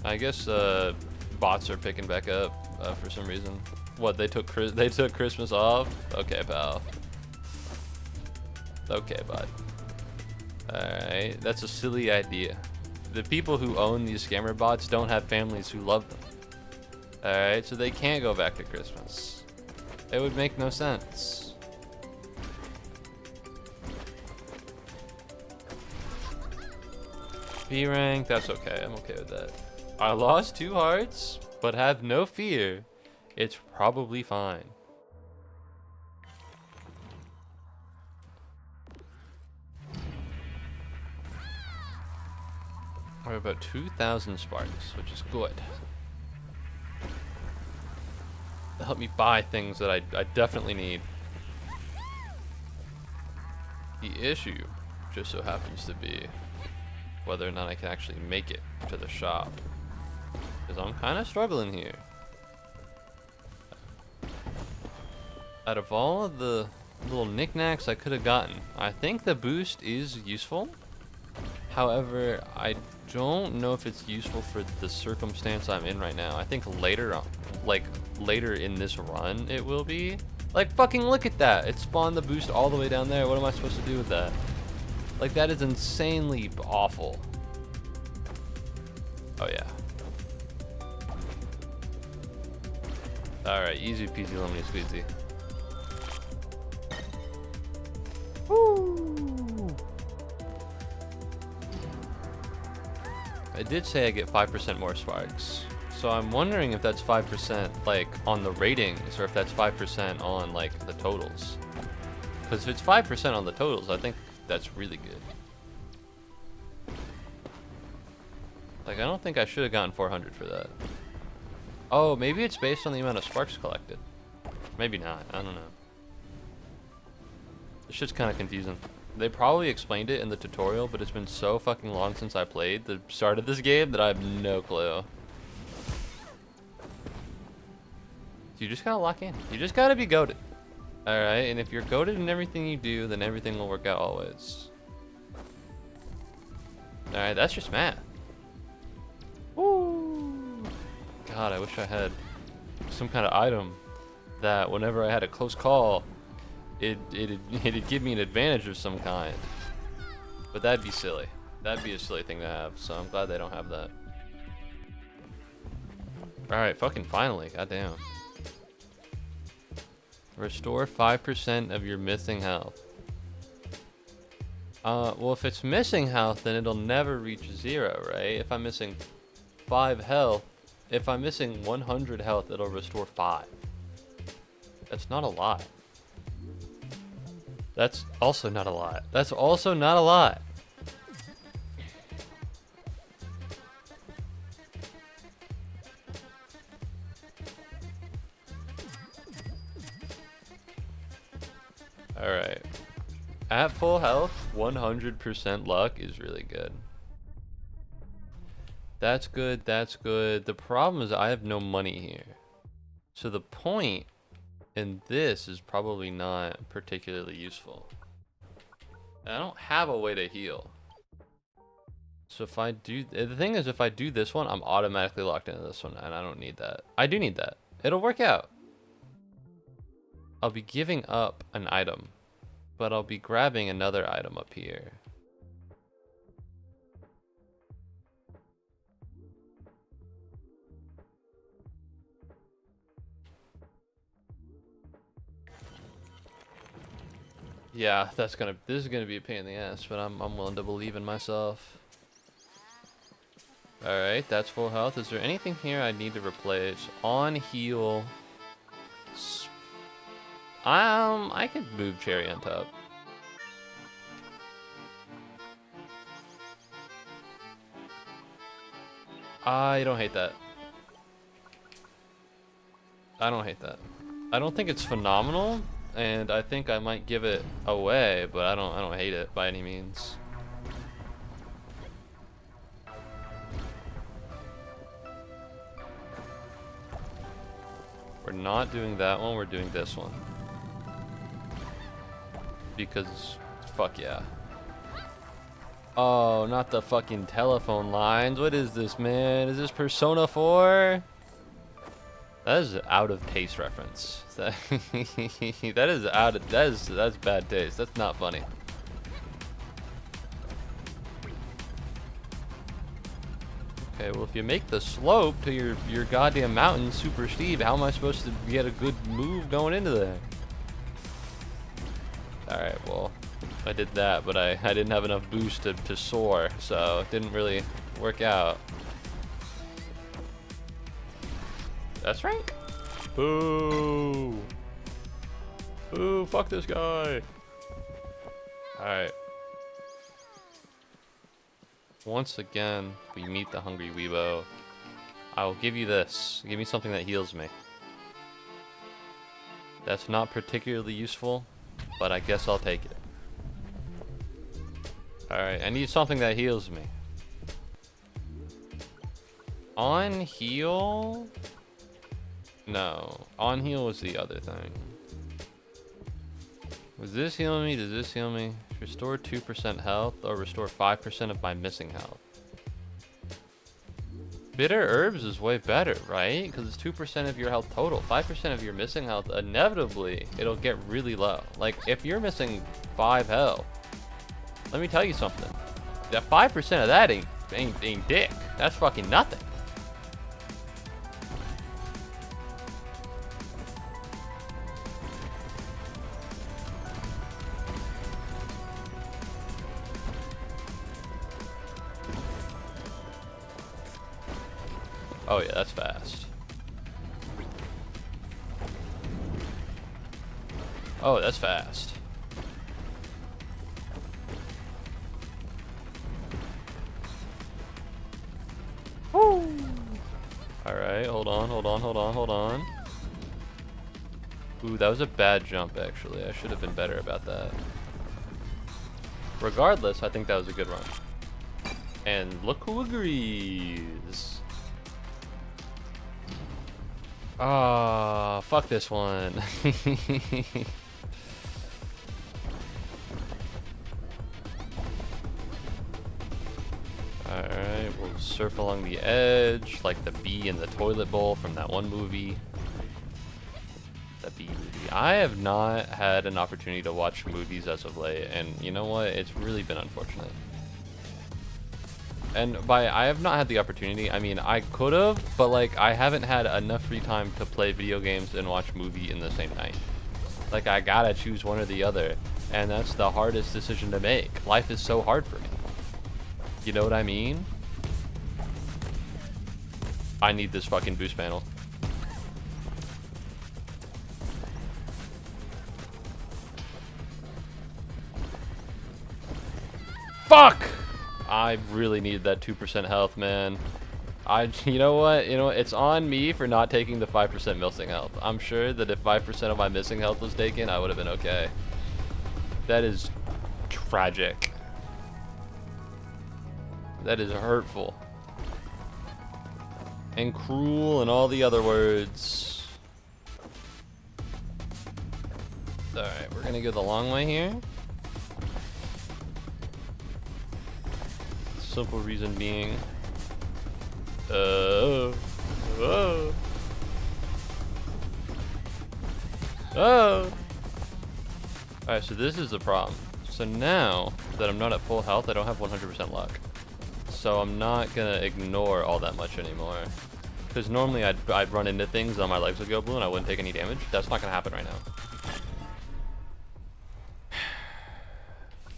I guess bots are picking back up for some reason. What, they took Christmas off? Okay, pal. Okay, bud. Alright, that's a silly idea. The people who own these scammer bots don't have families who love them. Alright, so they can't go back to Christmas. It would make no sense. B rank, that's okay. I'm okay with that. I lost 2 hearts, but have no fear. It's probably fine. We're about 2,000 sparks, which is good. It'll help me buy things that I definitely need. The issue just so happens to be whether or not I can actually make it to the shop. Because I'm kind of struggling here. Out of all of the little knickknacks I could have gotten, I think the boost is useful. However, I don't know if it's useful for the circumstance I'm in right now. I think later on, like later in this run, it will be. Like, fucking look at that. It spawned the boost all the way down there. What am I supposed to do with that? Like, that is insanely awful. Oh, yeah. Alright, easy peasy lemony squeezy. Woo! I did say I get 5% more sparks, so So I'm wondering if that's 5% like on the ratings, or if that's 5% on like the totals. Because if it's 5% on the totals, I think that's really good. Like, I don't think I should have gotten 400 for that. Oh, maybe it's based on the amount of sparks collected. Maybe not. I don't know. This shit's kind of confusing. They probably explained it in the tutorial, but it's been so fucking long since I played the start of this game that I have no clue. You just gotta lock in. You just gotta be goated. Alright, and if you're goated in everything you do, then everything will work out always. Alright, that's just math. Woo! God, I wish I had some kind of item that whenever I had a close call, it'd give me an advantage of some kind. But that'd be silly. That'd be a silly thing to have, so I'm glad they don't have that. Alright, fucking finally, goddamn. Restore 5% of your missing health. Well, if it's missing health, then it'll never reach 0, right? If I'm missing 5 health, if I'm missing 100 health, it'll restore 5. That's not a lot. That's also not a lot. That's also not a lot. Alright. At full health, 100% luck is really good. That's good, that's good. The problem is I have no money here. So the point in this is probably not particularly useful. And I don't have a way to heal. So if I do, the thing is if I do this one, I'm automatically locked into this one, and I don't need that. I do need that. It'll work out. I'll be giving up an item, but I'll be grabbing another item up here. Yeah, this is gonna be a pain in the ass, but I'm willing to believe in myself. Alright, that's full health. Is there anything here I need to replace? On heal. I could move Cherry on top. I don't hate that. I don't hate that. I don't think it's phenomenal, and I think I might give it away, but I don't hate it by any means. We're not doing that one, we're doing this one. Because, fuck yeah. Oh, not the fucking telephone lines. What is this, man? Is this Persona 4? That is out of taste reference. That's bad taste. That's not funny. Okay, well if you make the slope to your goddamn mountain super steep, how am I supposed to get a good move going into there? Alright, well, I did that, but I didn't have enough boost to soar, so it didn't really work out. That's rank? Boo! Boo, fuck this guy! Alright. Once again, we meet the Hungry Weebo. I will give you this. Give me something that heals me. That's not particularly useful, but I guess I'll take it. Alright, I need something that heals me. On heal? No. On heal was the other thing. Was this healing me? Does this heal me? Restore 2% health or restore 5% of my missing health. Bitter herbs is way better, right? Because it's 2% of your health total. 5% of your missing health, inevitably, it'll get really low. Like, if you're missing 5 health, let me tell you something. That 5% of that ain't dick. That's fucking nothing. Oh yeah, that's fast. Oh, that's fast. Woo! Alright, hold on, hold on, hold on, hold on. Ooh, that was a bad jump, actually. I should have been better about that. Regardless, I think that was a good run. And look who agrees. Ah, fuck this one. Alright, we'll surf along the edge, like the bee in the toilet bowl from that one movie. The bee movie. I have not had an opportunity to watch movies as of late, and you know what? It's really been unfortunate. And by I have not had the opportunity, I mean I could have, but like I haven't had enough free time to play video games and watch movie in the same night. Like I gotta choose one or the other, and that's the hardest decision to make. Life is so hard for me. You know what I mean? I need this fucking boost panel. Fuck! I really need that 2% health, man. You know what? You know what? It's on me for not taking the 5% missing health. I'm sure that if 5% of my missing health was taken, I would have been okay. That is tragic. That is hurtful. And cruel and all the other words. Alright, we're gonna go the long way here. Simple reason being, oh. Alright, so this is the problem. So now that I'm not at full health, I don't have 100% luck. So I'm not gonna ignore all that much anymore. Because normally I'd run into things and my legs would go blue and I wouldn't take any damage. That's not gonna happen right now.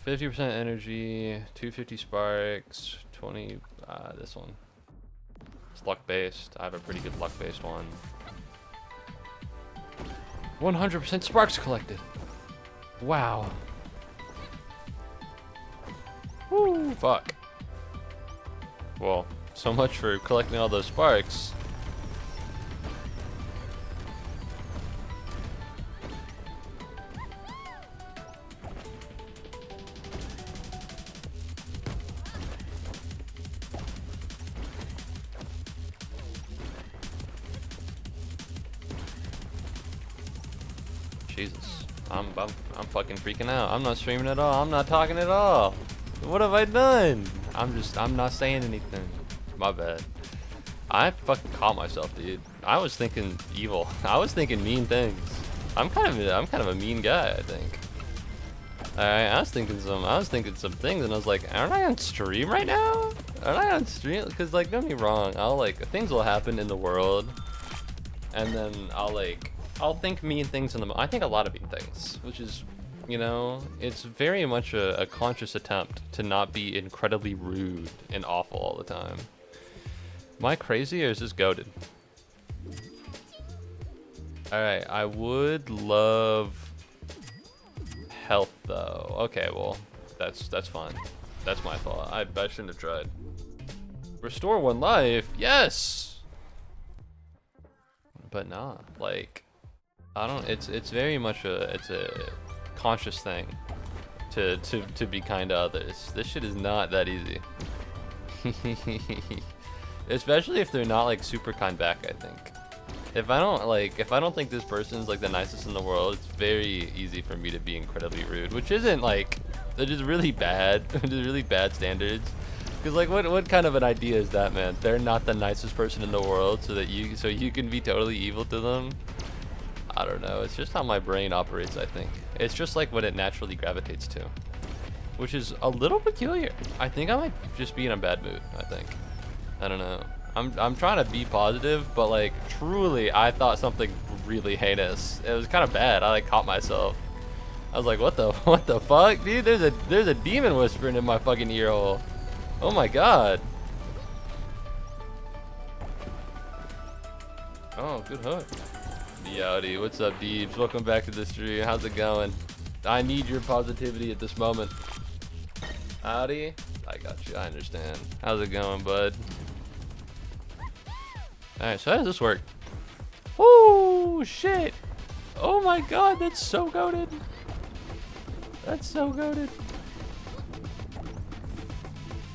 50% energy, 250 sparks, 20, this one. It's luck-based. I have a pretty good luck-based one. 100% sparks collected. Wow. Woo, fuck. Well, so much for collecting all those sparks. Jesus, I'm fucking freaking out. I'm not streaming at all. I'm not talking at all. What have I done? I'm not saying anything. My bad. I fucking caught myself, dude. I was thinking evil. I was thinking mean things. I'm kind of a mean guy, I think. Alright, I was thinking some things, and I was like, aren't I on stream right now? Aren't I on stream? Because like, don't get me wrong, things will happen in the world, and then I'll think mean things in the I think a lot of mean things, which is, you know, it's very much a conscious attempt to not be incredibly rude and awful all the time. Am I crazy or is this goated? Alright, I would love health though. Okay, well, that's fine. That's my fault. I shouldn't have tried. Restore 1 life, yes! But nah, like, I don't, it's very much a conscious thing to be kind to others. This shit is not that easy. Especially if they're not like super kind back, I think. If I don't think this person's like the nicest in the world, it's very easy for me to be incredibly rude, which isn't like, they're just really bad. Just really bad standards. Because like, what kind of an idea is that, man? They're not the nicest person in the world, so you can be totally evil to them. I don't know. It's just how my brain operates, I think. It's just like what it naturally gravitates to, which is a little peculiar. I think I might just be in a bad mood. I think. I don't know. I'm trying to be positive, but like truly, I thought something really heinous. It was kind of bad. I like caught myself. I was like, what the fuck, dude? There's a demon whispering in my fucking ear hole. Oh my god. Oh, good hook. Muubody, what's up, Deebs? Welcome back to the stream. How's it going? I need your positivity at this moment. Howdy? I got you. I understand. How's it going, bud? Alright, so how does this work? Oh, shit! Oh my god, that's so goated! That's so goated.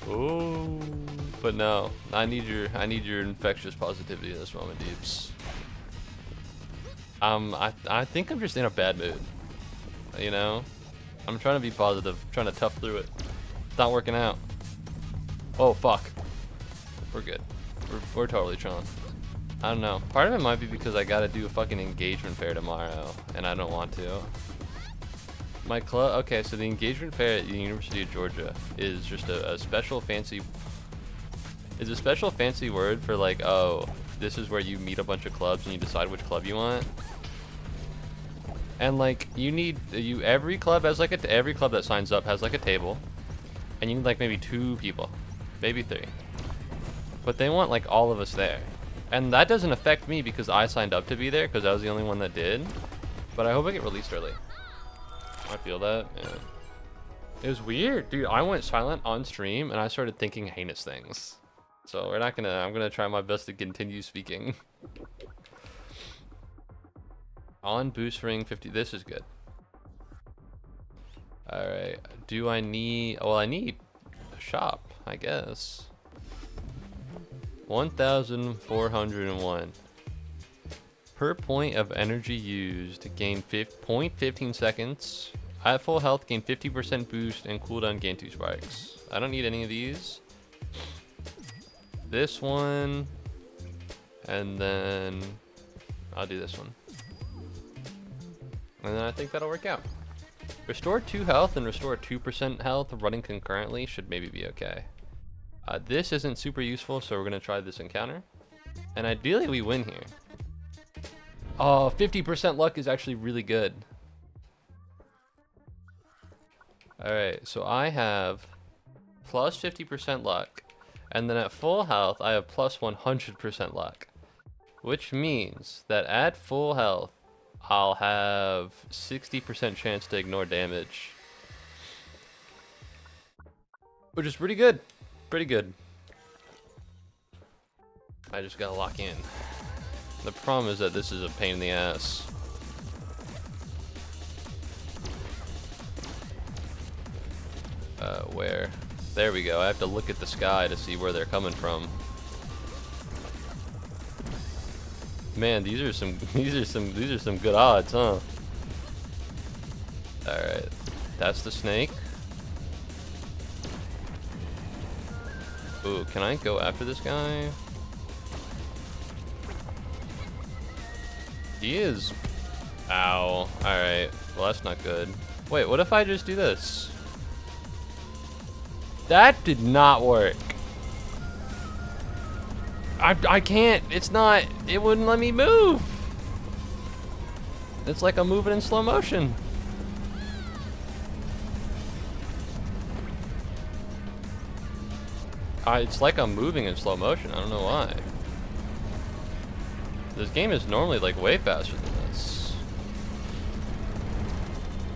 Oh, but no, I need your infectious positivity in this moment, Deeps. I think I'm just in a bad mood. You know, I'm trying to be positive, trying to tough through it. It's not working out. Oh fuck, we're good. We're totally chilling. I don't know. Part of it might be because I gotta do a fucking engagement fair tomorrow, and I don't want to. My club. Okay, so the engagement fair at the University of Georgia is just a special fancy. Is a special fancy word for like, oh, this is where you meet a bunch of clubs and you decide which club you want. And like, every club has like every club that signs up has like a table, and you need like maybe 2 people, maybe 3. But they want like all of us there. And that doesn't affect me because I signed up to be there because I was the only one that did. But I hope I get released early. I feel that, yeah. It was weird, dude. I went silent on stream and I started thinking heinous things. So I'm gonna try my best to continue speaking. On boost ring 50, this is good. Alright, do I need, well I need a shop, I guess. 1,401. Per point of energy used, gain 0.15 seconds. At full health, gain 50% boost and cooldown gain 2 spikes. I don't need any of these. This one, and then I'll do this one. And then I think that'll work out. Restore 2 health and restore 2% health running concurrently should maybe be okay. This isn't super useful, so we're gonna try this encounter. And ideally we win here. Oh, 50% luck is actually really good. Alright, so I have plus 50% luck. And then at full health, I have plus 100% luck. Which means that at full health, I'll have 60% chance to ignore damage. Which is pretty good. Pretty good. I just gotta lock in. The problem is that this is a pain in the ass. Where? There we go. I have to look at the sky to see where they're coming from. Man, these are some good odds, huh? Alright. That's the snake. Ooh, can I go after this guy? He is... Ow. Alright. Well, that's not good. Wait, what if I just do this? That did not work. I can't. It's not... It wouldn't let me move. It's like I'm moving in slow motion. It's like I'm moving in slow motion. I don't know why. This game is normally like way faster than this.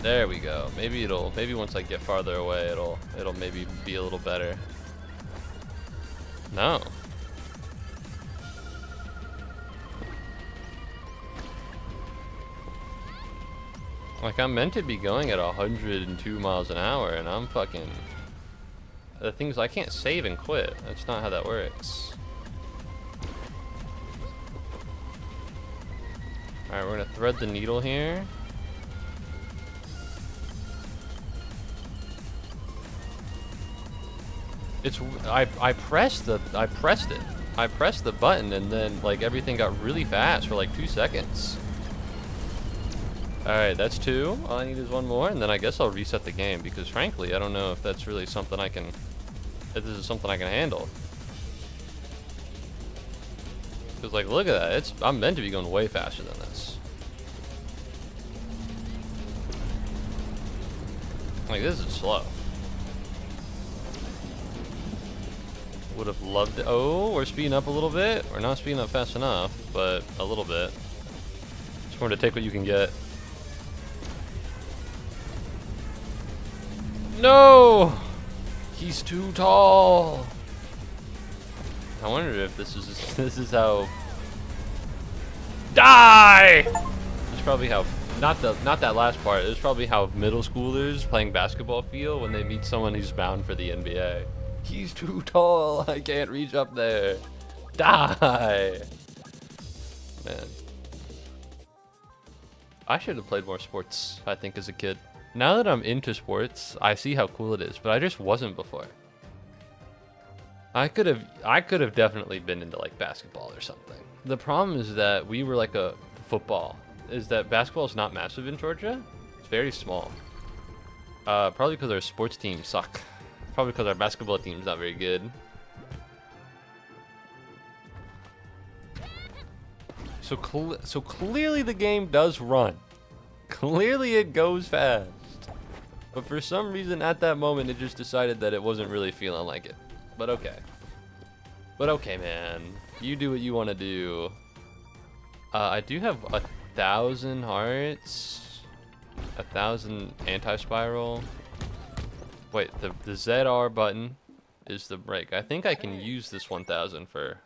There we go. Maybe once I get farther away, it'll maybe be a little better. No. Like, I'm meant to be going at 102 miles an hour, and I'm fucking... The things I can't save and quit. That's not how that works. Alright, we're gonna thread the needle here. I pressed it. I pressed the button, and then like everything got really fast for like 2 seconds. Alright, that's 2. All I need is 1 more, and then I guess I'll reset the game, because frankly, I don't know if that's really something I can... If this is something I can handle. Because, like, look at that. I'm meant to be going way faster than this. Like, this is slow. Would have loved it. Oh, we're speeding up a little bit. We're not speeding up fast enough, but a little bit. Just wanted to take what you can get. No! He's too tall. I wonder if this is how. Die! This is probably how. Not that last part. It's probably how middle schoolers playing basketball feel when they meet someone who's bound for the NBA. He's too tall. I can't reach up there. Die! Man. I should have played more sports, I think, as a kid. Now that I'm into sports, I see how cool it is, but I just wasn't before. I could have definitely been into like basketball or something. The problem is that we were like a football. Is that basketball is not massive in Georgia? It's very small. Probably because our sports teams suck. Probably because our basketball team's not very good. So clearly the game does run. Clearly it goes fast. But for some reason at that moment it just decided that it wasn't really feeling like it. But okay. But okay, man. You do what you want to do. I do have 1,000 hearts. 1,000 anti-spiral. Wait, the ZR button is the break. I think I can use this 1,000 for...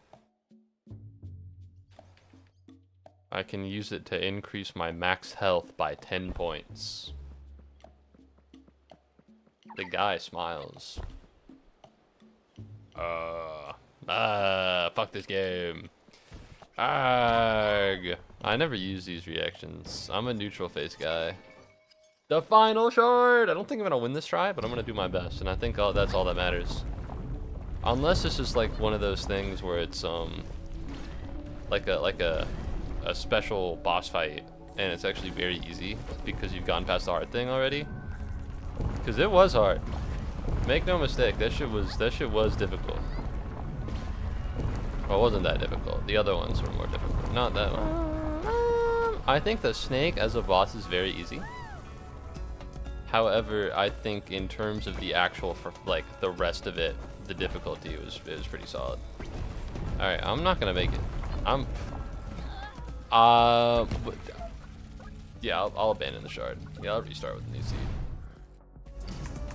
I can use it to increase my max health by 10 points. The guy smiles. Fuck this game. Arg. I never use these reactions. I'm a neutral face guy. The final shard! I don't think I'm gonna win this try, but I'm gonna do my best, and I think that's all that matters. Unless this is like one of those things where it's like a special boss fight, and it's actually very easy because you've gone past the hard thing already. Because it was hard. Make no mistake, that shit was difficult. Well, it wasn't that difficult. The other ones were more difficult. Not that one. I think the snake as a boss is very easy. However, I think in terms of the actual, like the rest of it, the difficulty was pretty solid. All right, I'm not gonna make it. Yeah, I'll abandon the shard. Yeah, I'll restart with a new seed.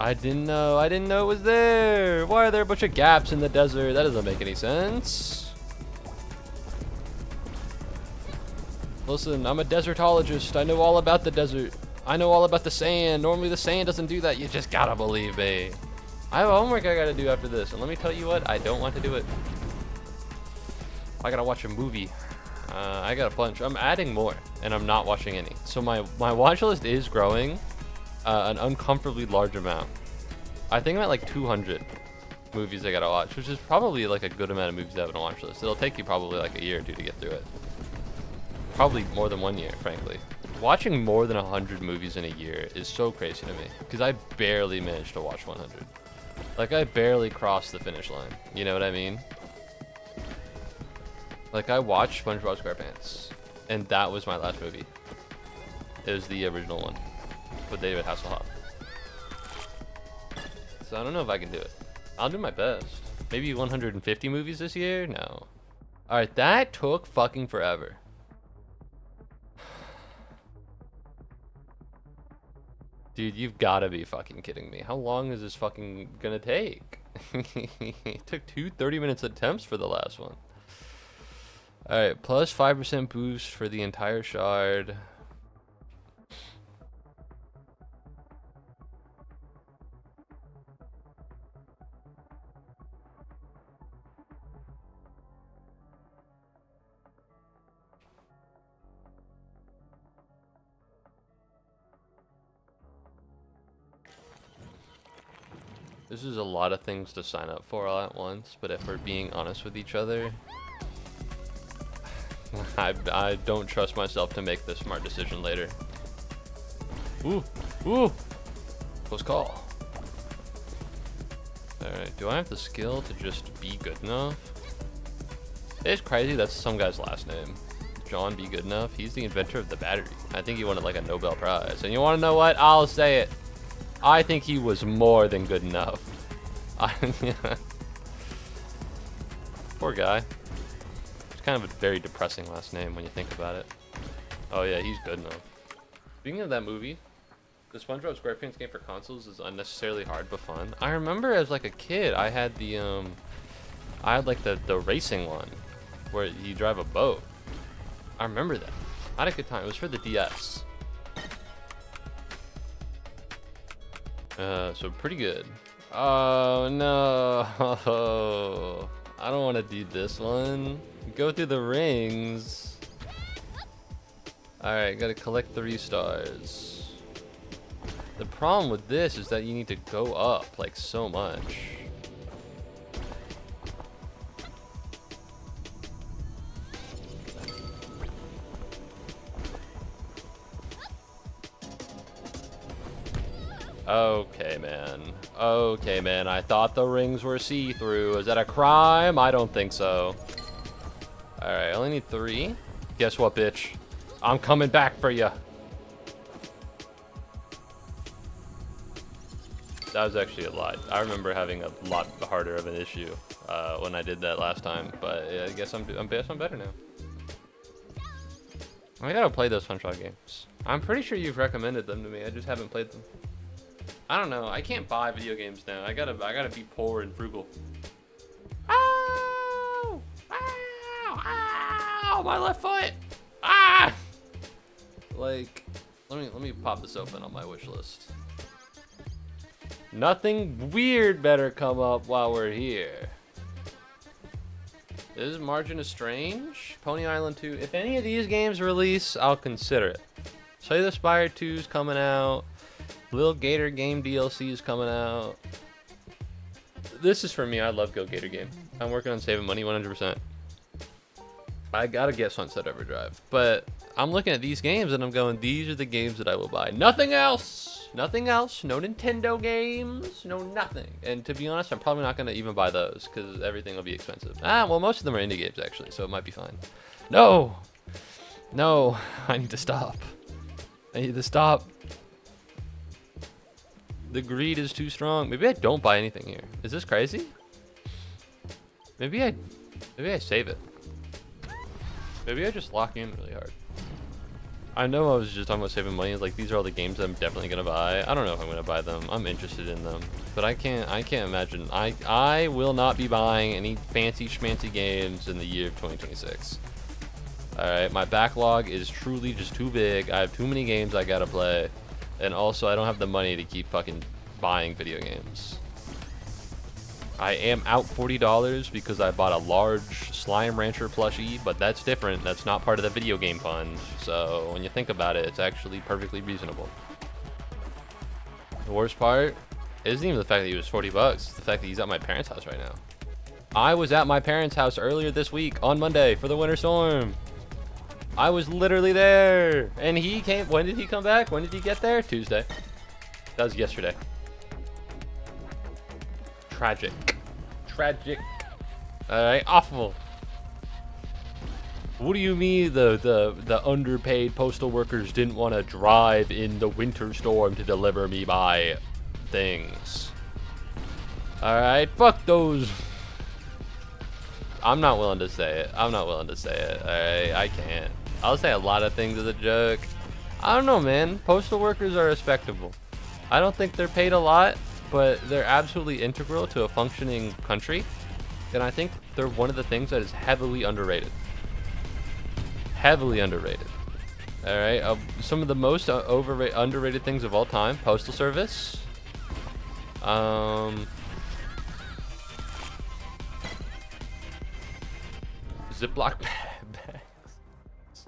I didn't know it was there. Why are there a bunch of gaps in the desert? That doesn't make any sense. Listen, I'm a desertologist. I know all about the desert. I know all about the sand. Normally the sand doesn't do that. You just gotta believe me. I have homework I gotta do after this, and let me tell you what, I don't want to do it. I gotta watch a movie. I got a bunch. I'm adding more, and I'm not watching any. So my watch list is growing an uncomfortably large amount. I think I'm at like 200 movies I gotta watch, which is probably like a good amount of movies to have on a watch list. It'll take you probably like a year or two to get through it. Probably more than 1 year, frankly. Watching more than 100 movies in a year is so crazy to me, because I barely managed to watch 100. Like, I barely crossed the finish line. You know what I mean? Like, I watched SpongeBob SquarePants, and that was my last movie. It was the original one with David Hasselhoff. So I don't know if I can do it. I'll do my best. Maybe 150 movies this year? No. Alright, that took fucking forever. Dude, you've gotta be fucking kidding me. How long is this fucking gonna take? It took 2 30-minute attempts for the last one. Alright, plus 5% boost for the entire shard. This is a lot of things to sign up for all at once, but if we're being honest with each other, I don't trust myself to make the smart decision later. Ooh, ooh, close call. Alright, do I have the skill to just be good enough? It's crazy, that's some guy's last name. John Be Good Enough. He's the inventor of the battery. I think he won like a Nobel Prize. And you want to know what? I'll say it. I think he was more than good enough. Poor guy. It's kind of a very depressing last name when you think about it. Oh yeah, he's good enough. Speaking of that movie, the SpongeBob SquarePants game for consoles is unnecessarily hard but fun. I remember as like a kid, I had the the racing one where you drive a boat. I remember that. I had a good time. It was for the DS. So pretty good. Oh no. I don't want to do this one. Go through the rings. Alright, gotta collect 3 stars. The problem with this is that you need to go up like so much. Okay, man. Okay, man. I thought the rings were see-through. Is that a crime? I don't think so. Alright, I only need 3. Guess what, bitch? I'm coming back for you. That was actually a lot. I remember having a lot harder of an issue when I did that last time. But yeah, I guess I'm better now. I gotta play those SpongeBob games. I'm pretty sure you've recommended them to me. I just haven't played them. I don't know. I can't buy video games now. I gotta be poor and frugal. Ow! Ow! Ow! My left foot! Ah! Like, let me pop this open on my wish list. Nothing weird better come up while we're here. Is Margin of Strange? Pony Island 2. If any of these games release, I'll consider it. Slay the Spire 2's coming out. Lil Gator Game DLC is coming out. This is for me. I love Go Gator Game. I'm working on saving money 100%. I gotta get Sunset Overdrive. But I'm looking at these games and I'm going, these are the games that I will buy. Nothing else. Nothing else. No Nintendo games. No nothing. And to be honest, I'm probably not going to even buy those because everything will be expensive. Well, most of them are indie games actually, so it might be fine. No. No. I need to stop. I need to stop. The greed is too strong. Maybe I don't buy anything here. Is this crazy? Maybe I save it. Maybe I just lock in really hard. I know I was just talking about saving money. It's like, these are all the games I'm definitely gonna buy. I don't know if I'm gonna buy them. I'm interested in them, but I can't imagine. I will not be buying any fancy schmancy games in the year of 2026. All right, my backlog is truly just too big. I have too many games I gotta play, and also I don't have the money to keep fucking buying video games. I am out $40 because I bought a large Slime Rancher plushie, but that's different. That's not part of the video game fund. So when you think about it, it's actually perfectly reasonable. The worst part isn't even the fact that he was $40. It's the fact that he's at my parents' house right now. I was at my parents' house earlier this week on Monday for the winter storm. I was literally there, and he came. When did he come back? When did he get there? Tuesday. That was yesterday. Tragic. Tragic. Alright, awful. What do you mean the underpaid postal workers didn't want to drive in the winter storm to deliver me my things? Alright, fuck those. I'm not willing to say it. I'm not willing to say it. Alright, I can't. I'll say a lot of things as a joke. I don't know, man. Postal workers are respectable. I don't think they're paid a lot, but they're absolutely integral to a functioning country, and I think they're one of the things that is heavily underrated. Heavily underrated. All right, some of the most underrated things of all time: postal service. Ziploc bags.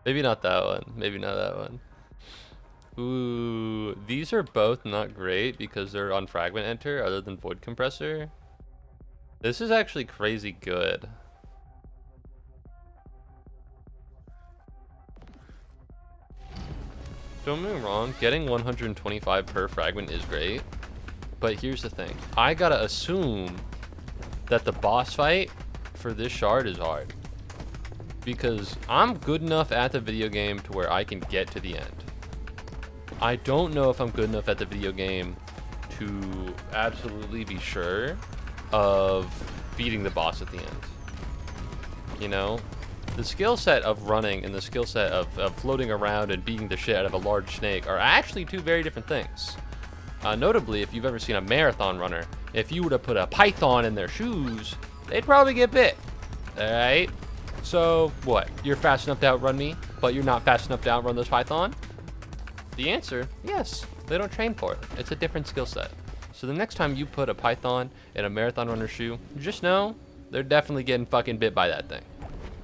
Maybe not that one. Maybe not that one. Ooh, these are both not great because they're on Fragment Enter other than Void Compressor. This is actually crazy good. Don't get me wrong, getting 125 per fragment is great, but here's the thing. I gotta assume that the boss fight for this shard is hard because I'm good enough at the video game to where I can get to the end. I don't know if I'm good enough at the video game to absolutely be sure of beating the boss at the end. You know, the skill set of running and the skill set of floating around and beating the shit out of a large snake are actually two very different things. Notably, if you've ever seen a marathon runner, if you were to put a python in their shoes, they'd probably get bit. Alright? So, what? You're fast enough to outrun me, but you're not fast enough to outrun those python? The answer, yes. They don't train for it. It's a different skill set. So the next time you put a python in a marathon runner shoe, just know they're definitely getting fucking bit by that thing.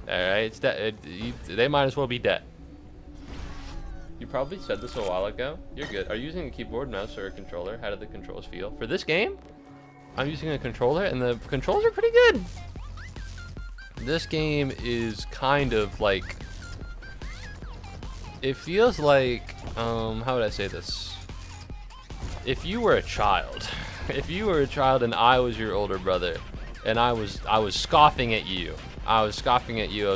Alright? They might as well be dead. You probably said this a while ago. You're good. Are you using a keyboard, mouse, or a controller? How do the controls feel? For this game, I'm using a controller, and the controls are pretty good. This game is kind of like... It feels like... how would I say this? If you were a child, and I was your older brother, and I was scoffing at you. I was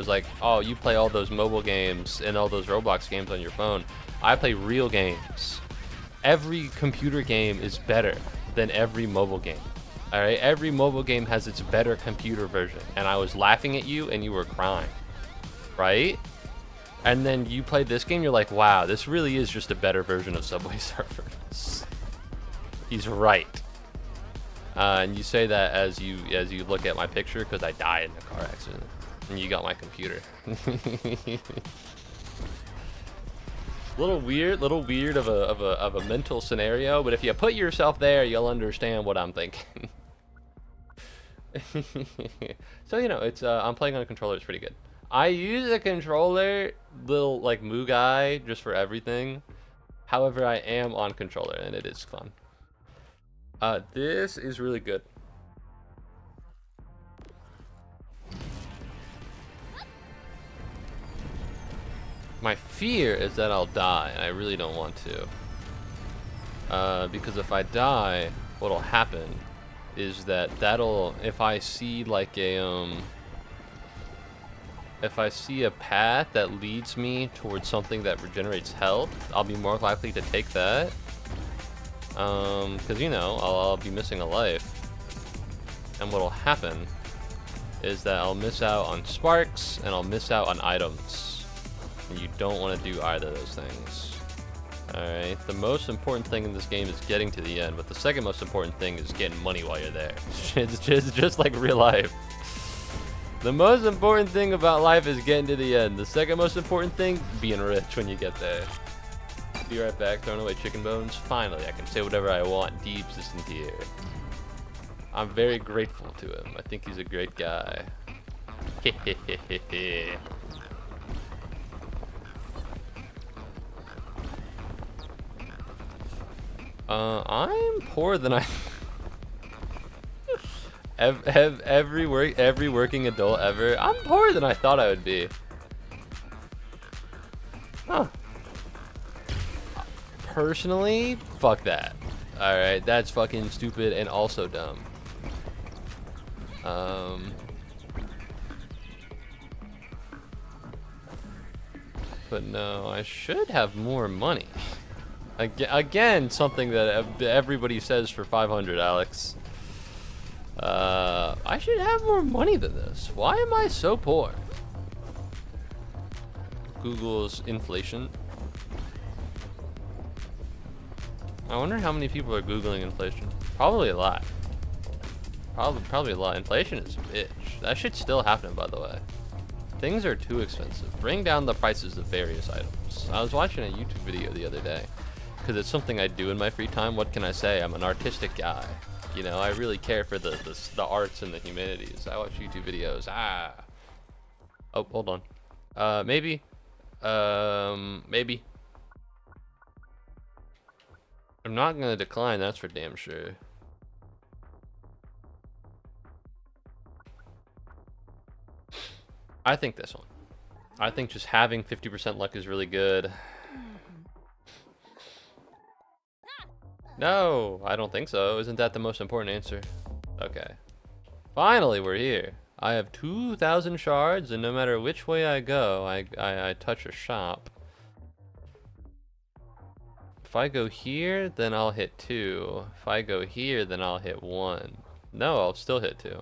like, oh, you play all those mobile games and all those Roblox games on your phone. I play real games. Every computer game is better than every mobile game. All right, every mobile game has its better computer version. And I was laughing at you and you were crying, right? And then you played this game, you're like, wow, this really is just a better version of Subway Surfers. He's right. And you say that as you look at my picture because I died in a car accident, and you got my computer. little weird of a mental scenario, but if you put yourself there, you'll understand what I'm thinking. So you know, it's I'm playing on a controller. It's pretty good. I use a controller, little like Moo guy, just for everything. However, I am on controller, and it is fun. This is really good. My fear is that I'll die, and I really don't want to. Because if I die, what'll happen is that if I see like a, if I see a path that leads me towards something that regenerates health, I'll be more likely to take that. Because, you know, I'll be missing a life. And what'll happen is that I'll miss out on sparks and I'll miss out on items. And you don't want to do either of those things. Alright, the most important thing in this game is getting to the end, but the second most important thing is getting money while you're there. It's just like real life. The most important thing about life is getting to the end. The second most important thing, being rich when you get there. Be right back, throwing away chicken bones. Finally, I can say whatever I want deep in here. I'm very grateful to him. I think he's a great guy. I'm poorer than I... every working adult ever. I'm poorer than I thought I would be. Huh. Personally, fuck that. Alright, that's fucking stupid and also dumb. But no, I should have more money. Again, something that everybody says for 500, Alex. I should have more money than this. Why am I so poor? Google's inflation. I wonder how many people are Googling inflation. Probably a lot. Probably a lot. Inflation is a bitch. That shit's still happening, by the way. Things are too expensive. Bring down the prices of various items. I was watching a YouTube video the other day, because it's something I do in my free time. What can I say? I'm an artistic guy. You know, I really care for the arts and the humanities. I watch YouTube videos. Oh, hold on. Maybe. Maybe. I'm not gonna decline, that's for damn sure. I think this one. I think just having 50% luck is really good. No, I don't think so. Isn't that the most important answer? Okay. Finally, we're here. I have 2,000 shards, and no matter which way I go, I touch a shop. If I go here, then I'll hit 2. If I go here, then I'll hit 1. No, I'll still hit 2.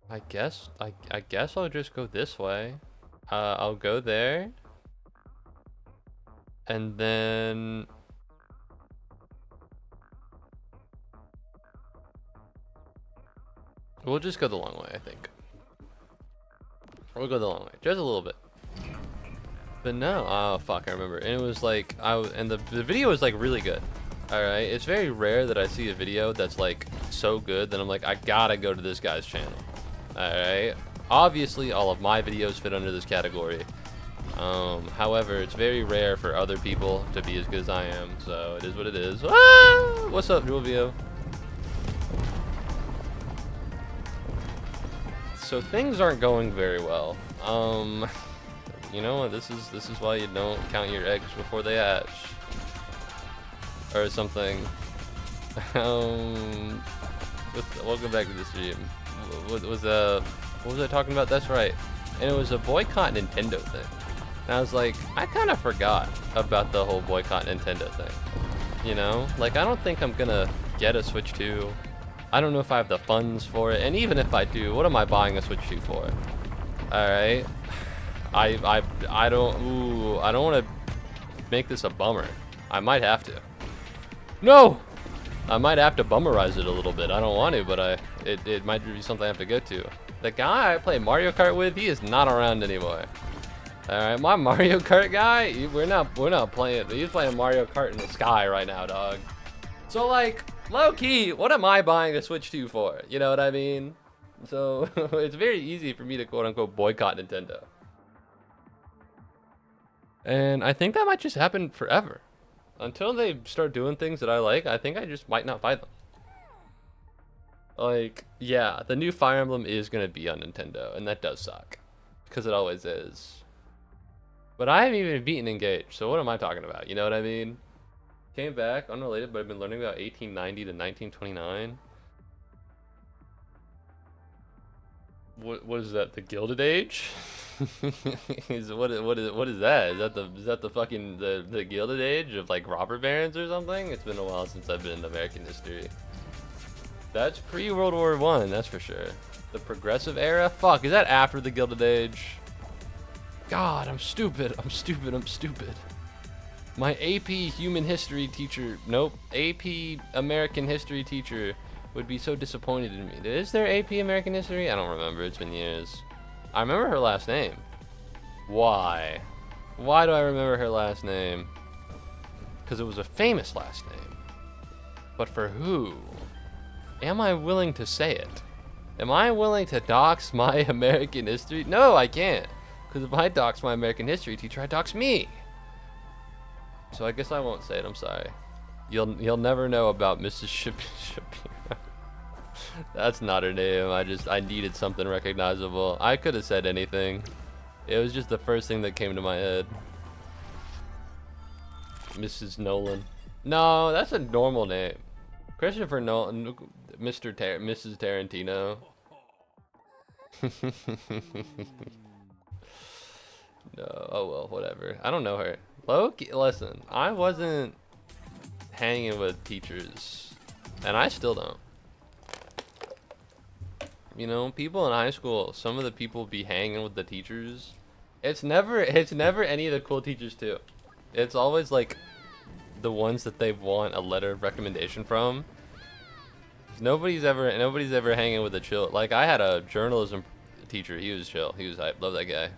I guess I'll just go this way. I'll go there. And then we'll just go the long way, I think. We'll go the long way, just a little bit. But no, oh fuck, I remember. And it was like, and the video was like really good. All right, it's very rare that I see a video that's like so good that I'm like, I gotta go to this guy's channel. All right, obviously all of my videos fit under this category. However, it's very rare for other people to be as good as I am, so it is what it is. Ah! What's up, Julio? So things aren't going very well. You know, this is why you don't count your eggs before they hatch, or something. Welcome back to the stream. What was I talking about? That's right. And it was a boycott Nintendo thing. And I was like, I kind of forgot about the whole boycott Nintendo thing. You know, like I don't think I'm gonna get a Switch 2. I don't know if I have the funds for it, and even if I do, what am I buying a Switch 2 for? All right, I don't want to make this a bummer. I might have to. No, I might have to bummerize it a little bit. I don't want to, but it might be something I have to go to. The guy I play Mario Kart with, he is not around anymore. All right, my Mario Kart guy, we're not playing. He's playing Mario Kart in the sky right now, dog. So like, low key, what am I buying a Switch 2 for? You know what I mean? So it's very easy for me to quote unquote boycott Nintendo. And I think that might just happen forever. Until they start doing things that I like, I think I just might not buy them. Like, yeah, the new Fire Emblem is gonna be on Nintendo, and that does suck. Because it always is. But I haven't even beaten Engage, so what am I talking about? You know what I mean? Came back, unrelated, but I've been learning about 1890 to 1929. What is that? The Gilded Age? what is that? Is that the fucking the Gilded Age of like robber barons or something? It's been a while since I've been in American history. That's pre-World War I, that's for sure. The Progressive Era? Fuck, is that after the Gilded Age? God, I'm stupid. My AP Human History teacher, nope, AP American History teacher would be so disappointed in me. Is there AP American History? I don't remember, it's been years. I remember her last name. Why? Why do I remember her last name? Because it was a famous last name. But for who? Am I willing to say it? Am I willing to dox my American history? No, I can't. Because if I dox my American history teacher, I dox me. So I guess I won't say it, I'm sorry. You'll never know about Mrs. Shapiro. That's not her name. I needed something recognizable. I could have said anything. It was just the first thing that came to my head. Mrs. Nolan. No, that's a normal name. Christopher Nolan, Mrs. Tarantino. No, oh well, whatever. I don't know her. Loki, listen, I wasn't hanging with teachers, and I still don't. You know, people in high school, some of the people be hanging with the teachers. It's never any of the cool teachers too. It's always like the ones that they want a letter of recommendation from. Nobody's ever hanging with a chill. Like I had a journalism teacher. He was chill. He was hype. Love that guy.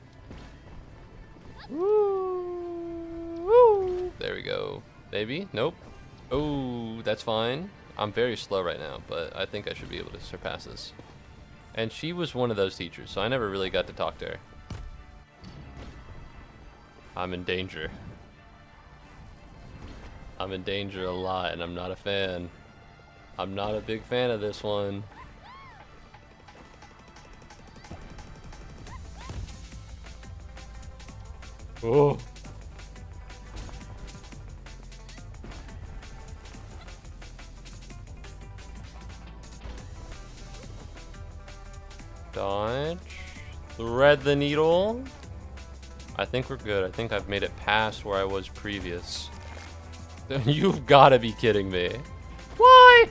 Woo, woo. There we go. Maybe. Nope. Oh, that's fine. I'm very slow right now, but I think I should be able to surpass this. And she was one of those teachers, so I never really got to talk to her. I'm in danger. I'm in danger a lot, and I'm not a fan. I'm not a big fan of this one. Oh. Dodge. Thread the needle. I think we're good. I think I've made it past where I was previous. You've got to be kidding me. Why?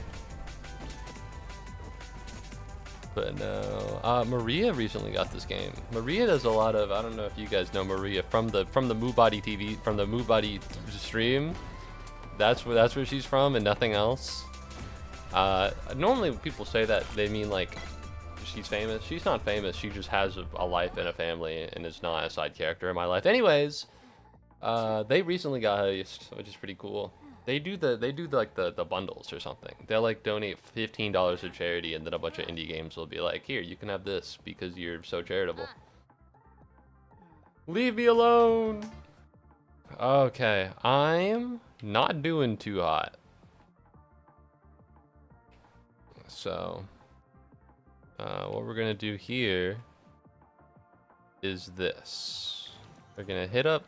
But no, Maria recently got this game. Maria does a lot of, I don't know if you guys know Maria from the Muubody TV, from the Muubody stream. That's where she's from and nothing else. Normally when people say that, they mean like she's famous. She's not famous. She just has a life and a family and is not a side character in my life. Anyways, they recently got Haste, which is pretty cool. They do the bundles or something. They'll like donate $15 to charity, and then a bunch of indie games will be like, here, you can have this because you're so charitable. Leave me alone. Okay, I'm not doing too hot. So, what we're gonna do here is this. We're gonna hit up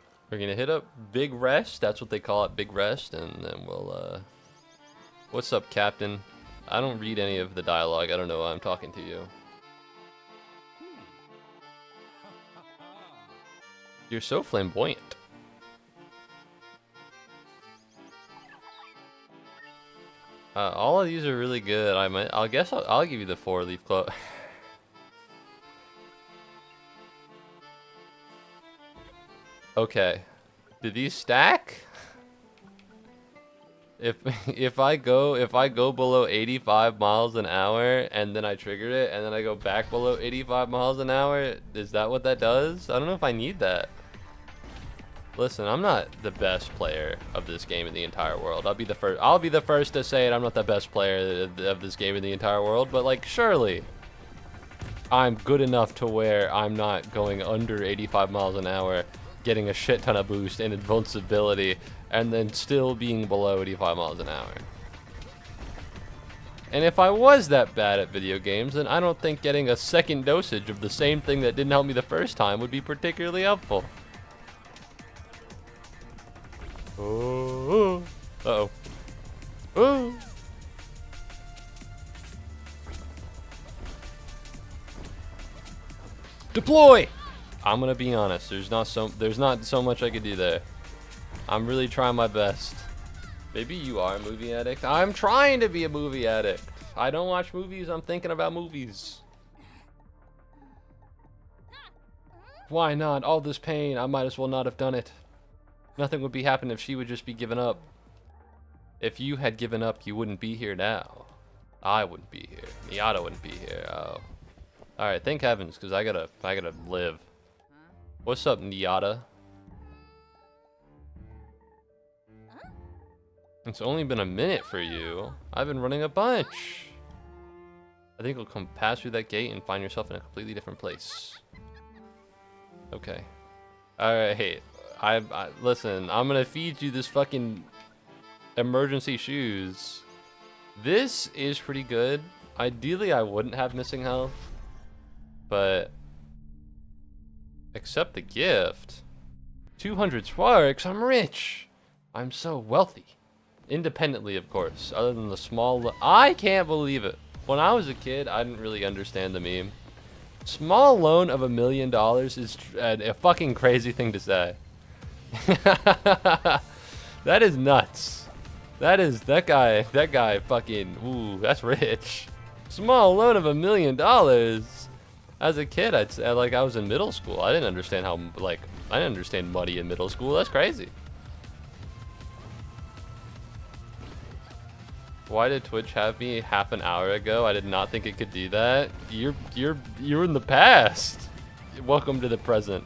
Big Rest. That's what they call it, Big Rest, and then we'll what's up, Captain? I don't read any of the dialogue. I don't know why I'm talking to you. You're so flamboyant. All of these are really good. I'll guess I'll give you the 4-leaf clover. Okay, do these stack? If I go below 85 miles an hour and then I trigger it and then I go back below 85 miles an hour, is that what that does? I don't know if I need that. Listen, I'm not the best player of this game in the entire world. I'll be the first to say it. I'm not the best player of this game in the entire world, but like surely I'm good enough to where I'm not going under 85 miles an hour, getting a shit ton of boost and invincibility, and then still being below 85 miles an hour. And if I was that bad at video games, then I don't think getting a second dosage of the same thing that didn't help me the first time would be particularly helpful. Oh, uh-oh. Oh. Deploy! I'm gonna be honest, there's not so much I could do there. I'm really trying my best. Maybe you are a movie addict. I'm trying to be a movie addict. I don't watch movies, I'm thinking about movies. Why not? All this pain, I might as well not have done it. Nothing would be happening if she would just be giving up. If you had given up, you wouldn't be here now. I wouldn't be here. Miata wouldn't be here. Oh. Alright, thank heavens, because I gotta live. What's up, Miata? It's only been a minute for you. I've been running a bunch. I think you'll come pass through that gate and find yourself in a completely different place. Okay. Alright. Listen, I'm gonna feed you this fucking emergency shoes. This is pretty good. Ideally, I wouldn't have missing health, but accept the gift. 200 sparks. I'm rich. I'm so wealthy. Independently, of course. Other than the small. I can't believe it. When I was a kid, I didn't really understand the meme. Small loan of $1 million is a fucking crazy thing to say. That is nuts. That guy fucking, ooh, that's rich. Small loan of $1 million. As a kid, I'd say, like, I was in middle school. I didn't understand how, like, I didn't understand money in middle school. That's crazy. Why did Twitch have me half an hour ago? I did not think it could do that. You're in the past. Welcome to the present.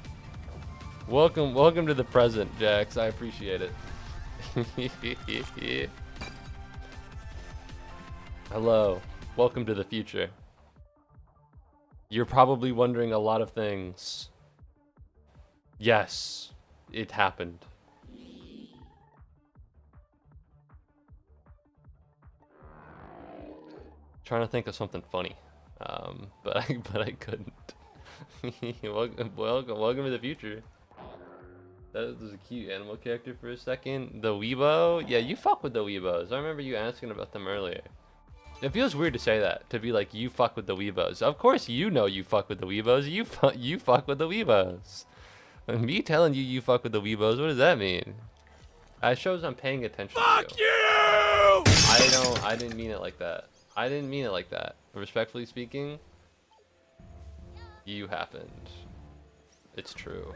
Welcome to the present, Jax. I appreciate it. Hello. Welcome to the future. You're probably wondering a lot of things. Yes, it happened. Trying to think of something funny, but I couldn't. welcome to the future. That was a cute animal character for a second. The Weebo? Yeah, you fuck with the Weebos. I remember you asking about them earlier. It feels weird to say that, to be like, you fuck with the Weebos. Of course you know you fuck with the Weebos. You fuck with the Weebos. Me telling you fuck with the Weebos, what does that mean? It shows I'm paying attention Fuck to you. you! I didn't mean it like that. I didn't mean it like that. Respectfully speaking, You happened. It's true.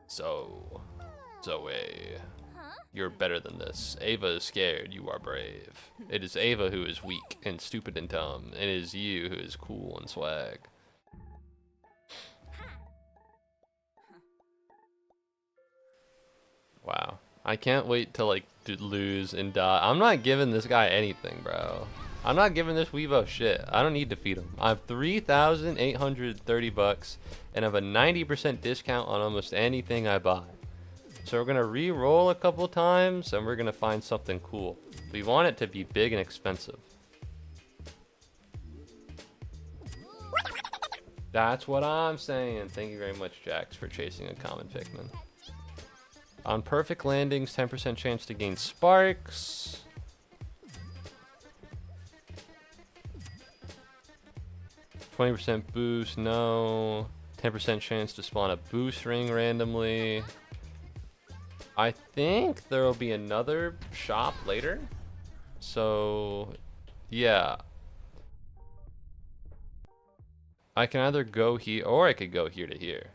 So, Zoe, you're better than this. Ava is scared, you are brave. It is Ava who is weak and stupid and dumb, and it is you who is cool and swag. Wow. I can't wait to like lose and die. I'm not giving this guy anything, bro. I'm not giving this Weebo shit. I don't need to feed him. I have 3,830 bucks and have a 90% discount on almost anything I buy. So we're gonna re-roll a couple times and we're gonna find something cool. We want it to be big and expensive. That's what I'm saying. Thank you very much, Jax, for chasing a common Pikmin. On perfect landings, 10% chance to gain sparks. 20% boost, no. 10% chance to spawn a boost ring randomly. I think there will be another shop later. So, yeah. I can either go here, or I could go here to here.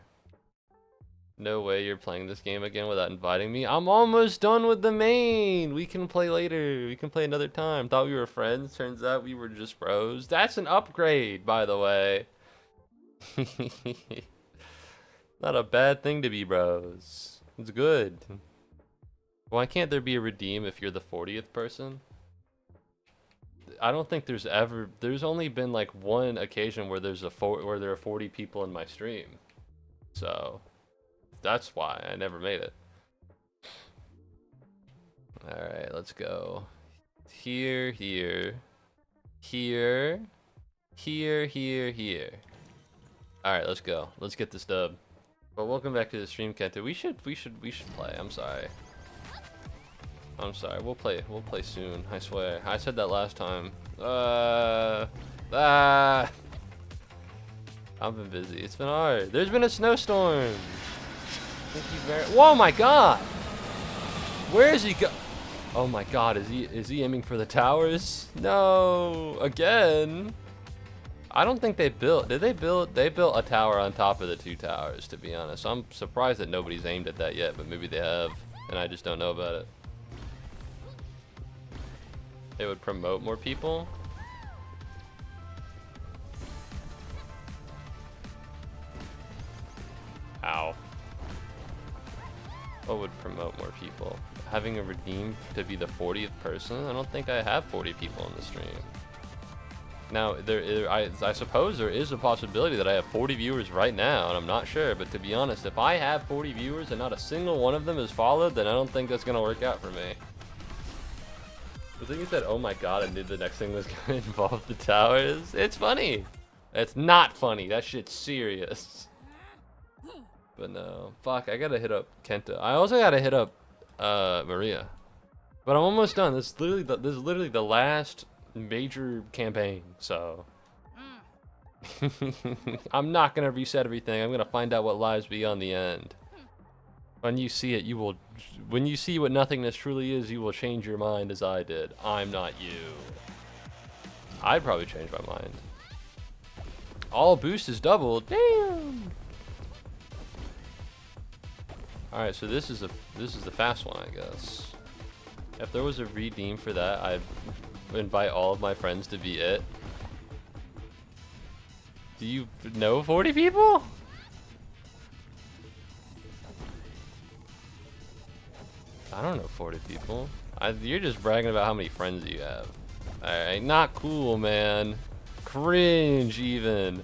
No way you're playing this game again without inviting me. I'm almost done with the main. We can play later. We can play another time. Thought we were friends. Turns out we were just bros. That's an upgrade, by the way. Not a bad thing to be bros. It's good. Why can't there be a redeem if you're the 40th person? I don't think there's only been like one occasion where where there are 40 people in my stream. So that's why I never made it. All right, let's go. Here, here, here, here, here, here. All right, let's go. Let's get this dub. Well, welcome back to the stream, Kenta. We should play. I'm sorry. We'll play soon. I swear. I said that last time. I've been busy. It's been hard. There's been a snowstorm. Thank you very. Whoa, my God! Where is he go? Oh my God! Is he aiming for the towers? No, again. I don't think they built. Did they build? They built a tower on top of the two towers. To be honest, I'm surprised that nobody's aimed at that yet. But maybe they have, and I just don't know about it. It would promote more people. Ow. What would promote more people? Having a redeem to be the 40th person? I don't think I have 40 people in the stream. Now, I suppose there is a possibility that I have 40 viewers right now, and I'm not sure, but to be honest, if I have 40 viewers and not a single one of them is followed, then I don't think that's gonna work out for me. The thing you said, oh my God, I knew the next thing was gonna involve the towers. It's funny. It's not funny. That shit's serious. But no, fuck, I gotta hit up Kenta. I also gotta hit up Maria. But I'm almost done. This is literally the last major campaign, so I'm not gonna reset everything. I'm gonna find out what lies beyond the end. When you see it, when you see what nothingness truly is, you will change your mind as I did. I'm not you. I'd probably change my mind. All boost is doubled. Damn. All right, so this is the fast one, I guess. If there was a redeem for that, I'd invite all of my friends to be it. Do you know 40 people? I don't know 40 people. You're just bragging about how many friends you have. Alright, not cool, man. Cringe, even.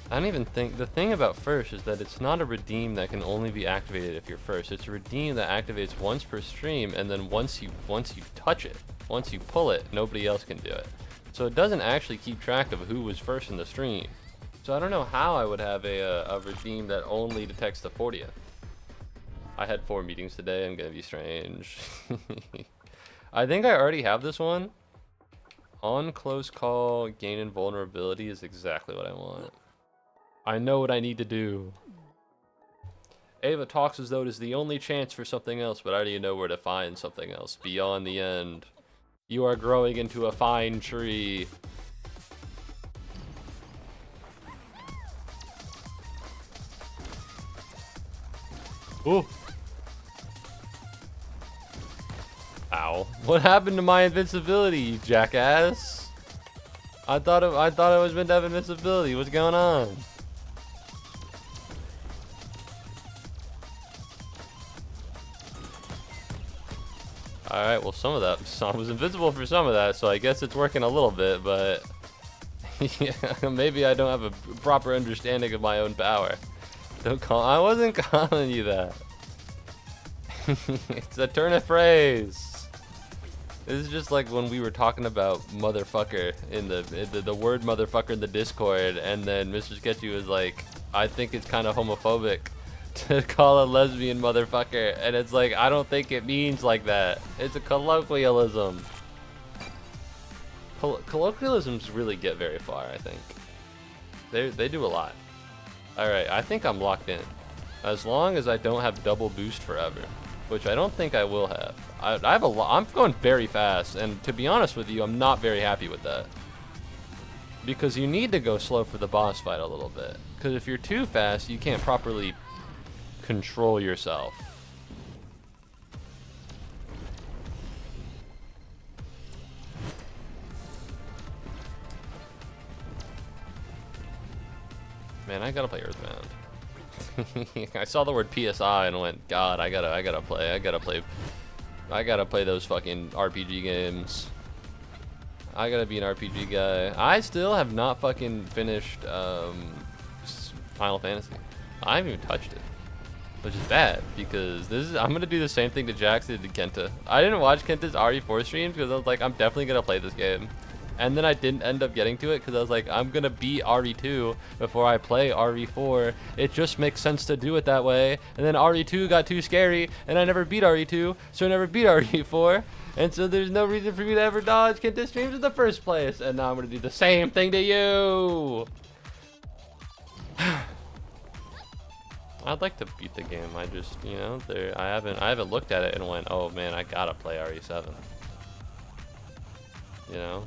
I don't even think, the thing about first is that it's not a redeem that can only be activated if you're first. It's a redeem that activates once per stream, and then once you touch it, once you pull it, nobody else can do it. So it doesn't actually keep track of who was first in the stream. So I don't know how I would have a redeem that only detects the 40th. I had 4 meetings today. I'm gonna be strange. I think I already have this one. On close call, gain invulnerability is exactly what I want. I know what I need to do. Ava talks as though it is the only chance for something else, but I already know where to find something else beyond the end. You are growing into a fine tree. Ooh. Ow. What happened to my invincibility, you jackass? I thought it was meant to have invincibility. What's going on? Alright, well some of that, I was invincible for some of that, so I guess it's working a little bit, but yeah, maybe I don't have a proper understanding of my own power. I wasn't calling you that. It's a turn of phrase. This is just like when we were talking about motherfucker in the word motherfucker in the Discord, and then Mr. Sketchy was like, I think it's kind of homophobic to call a lesbian motherfucker, and it's like, I don't think it means like that. It's a colloquialism. Colloquialisms really get very far, I think. They do a lot. Alright, I think I'm locked in. As long as I don't have double boost forever, which I don't think I will have. I have a lot. I'm going very fast, and to be honest with you, I'm not very happy with that. Because you need to go slow for the boss fight a little bit. Because if you're too fast, you can't properly control yourself. Man, I gotta play Earthbound. I saw the word PSI and went, God, I gotta play those fucking RPG games. I gotta be an RPG guy. I still have not fucking finished Final Fantasy. I haven't even touched it, which is bad because I'm gonna do the same thing to Jax did to Kenta. I didn't watch Kenta's RE4 streams because I was like, I'm definitely gonna play this game. And then I didn't end up getting to it because I was like, I'm gonna beat RE2 before I play RE4. It just makes sense to do it that way. And then RE2 got too scary, and I never beat RE2, so I never beat RE4. And so there's no reason for me to ever dodge Kenta streams in the first place. And now I'm gonna do the same thing to you. I'd like to beat the game. I just, you know, I haven't looked at it and went, oh man, I gotta play RE7. You know.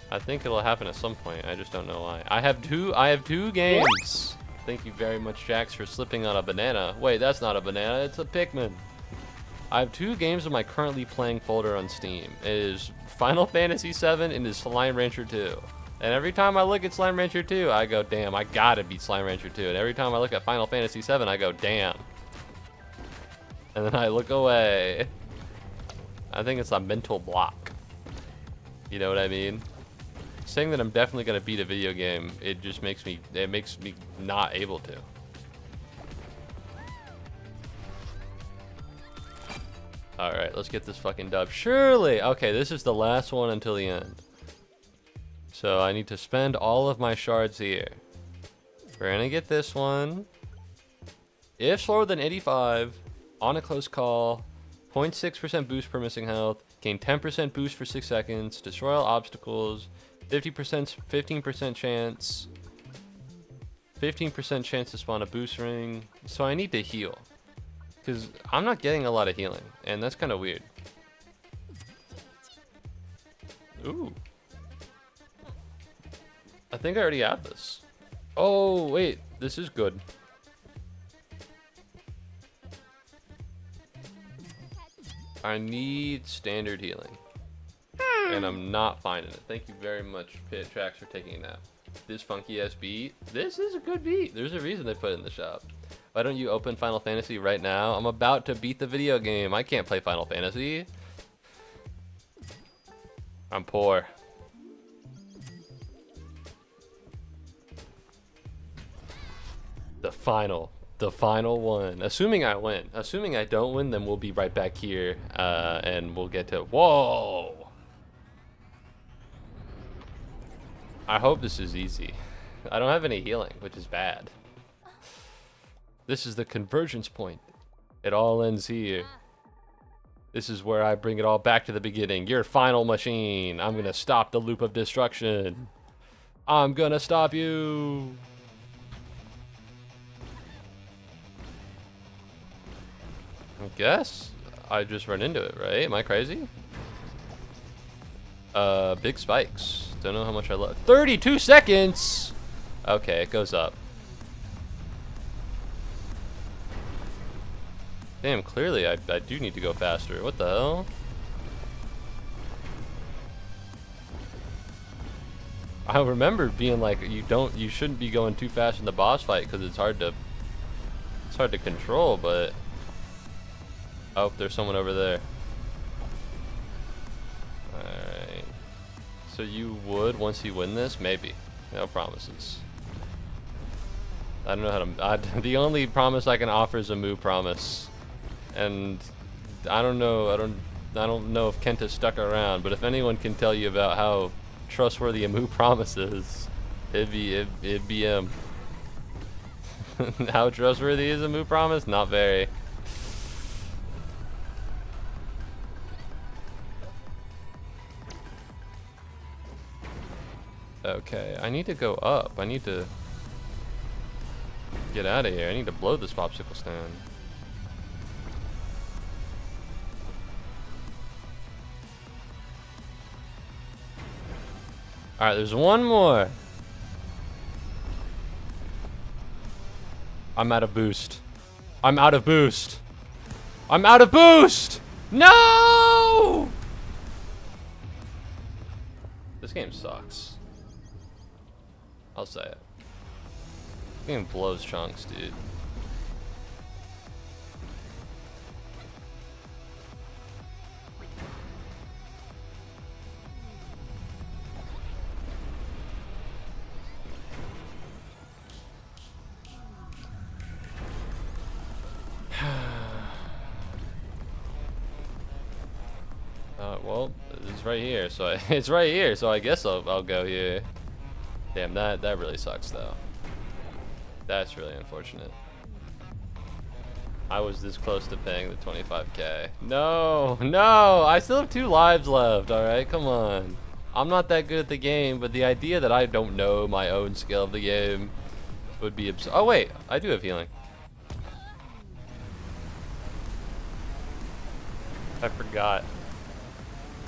I think it'll happen at some point. I just don't know why. I have two games. Thank you very much, Jax, for slipping on a banana. Wait, that's not a banana. It's a Pikmin. I have 2 games in my currently playing folder on Steam. It is Final Fantasy VII and it is Slime Rancher 2. And every time I look at Slime Rancher 2, I go, damn, I gotta beat Slime Rancher 2. And every time I look at Final Fantasy VII, I go, damn. And then I look away. I think it's a mental block. You know what I mean? Saying that I'm definitely gonna beat a video game, it just makes me not able to. Alright, let's get this fucking dub. Surely! Okay, this is the last one until the end. So I need to spend all of my shards here. We're gonna get this one. If slower than 85, on a close call, 0.6% boost per missing health, gain 10% boost for 6 seconds, destroy all obstacles, 15% chance, 15% chance to spawn a boost ring. So I need to heal, because I'm not getting a lot of healing, and that's kind of weird. Ooh. I think I already have this. Oh, wait, this is good. I need standard healing. And I'm not finding it. Thank you very much, Pit Tracks, for taking a nap. This funky ass beat. This is a good beat. There's a reason they put it in the shop. Why don't you open Final Fantasy right now? I'm about to beat the video game. I can't play Final Fantasy. I'm poor. The final one. Assuming I win. Assuming I don't win, then we'll be right back here, and we'll get to. Whoa! I hope this is easy. I don't have any healing, which is bad. This is the convergence point. It all ends here. This is where I bring it all back to the beginning. Your final machine. I'm gonna stop the loop of destruction. I'm gonna stop you. I guess I just run into it, right? Am I crazy? Big spikes. Don't know how much I love. 32 seconds! Okay, it goes up. Damn, clearly I do need to go faster. What the hell? I remember being like, you shouldn't be going too fast in the boss fight because it's hard to control, but oh, there's someone over there. Alright. So you would, once you win this? Maybe. No promises. I don't know how to... the only promise I can offer is a Moo promise. And I don't know if Kenta's stuck around, but if anyone can tell you about how trustworthy a Moo promise is, it'd be him. How trustworthy is a Moo promise? Not very. Okay, I need to go up. I need to get out of here. I need to blow this popsicle stand. Alright, there's one more. I'm out of boost. I'm out of boost. I'm out of boost! No! This game sucks. I'll say it. This game blows chunks, dude. Well, it's right here, so it's right here, so I guess I'll go here. Damn, that really sucks though. That's really unfortunate. I was this close to paying the 25k. No, no, I still have 2 lives left. All right, come on. I'm not that good at the game, but the idea that I don't know my own skill of the game would be absurd. Oh wait, I do have healing. I forgot.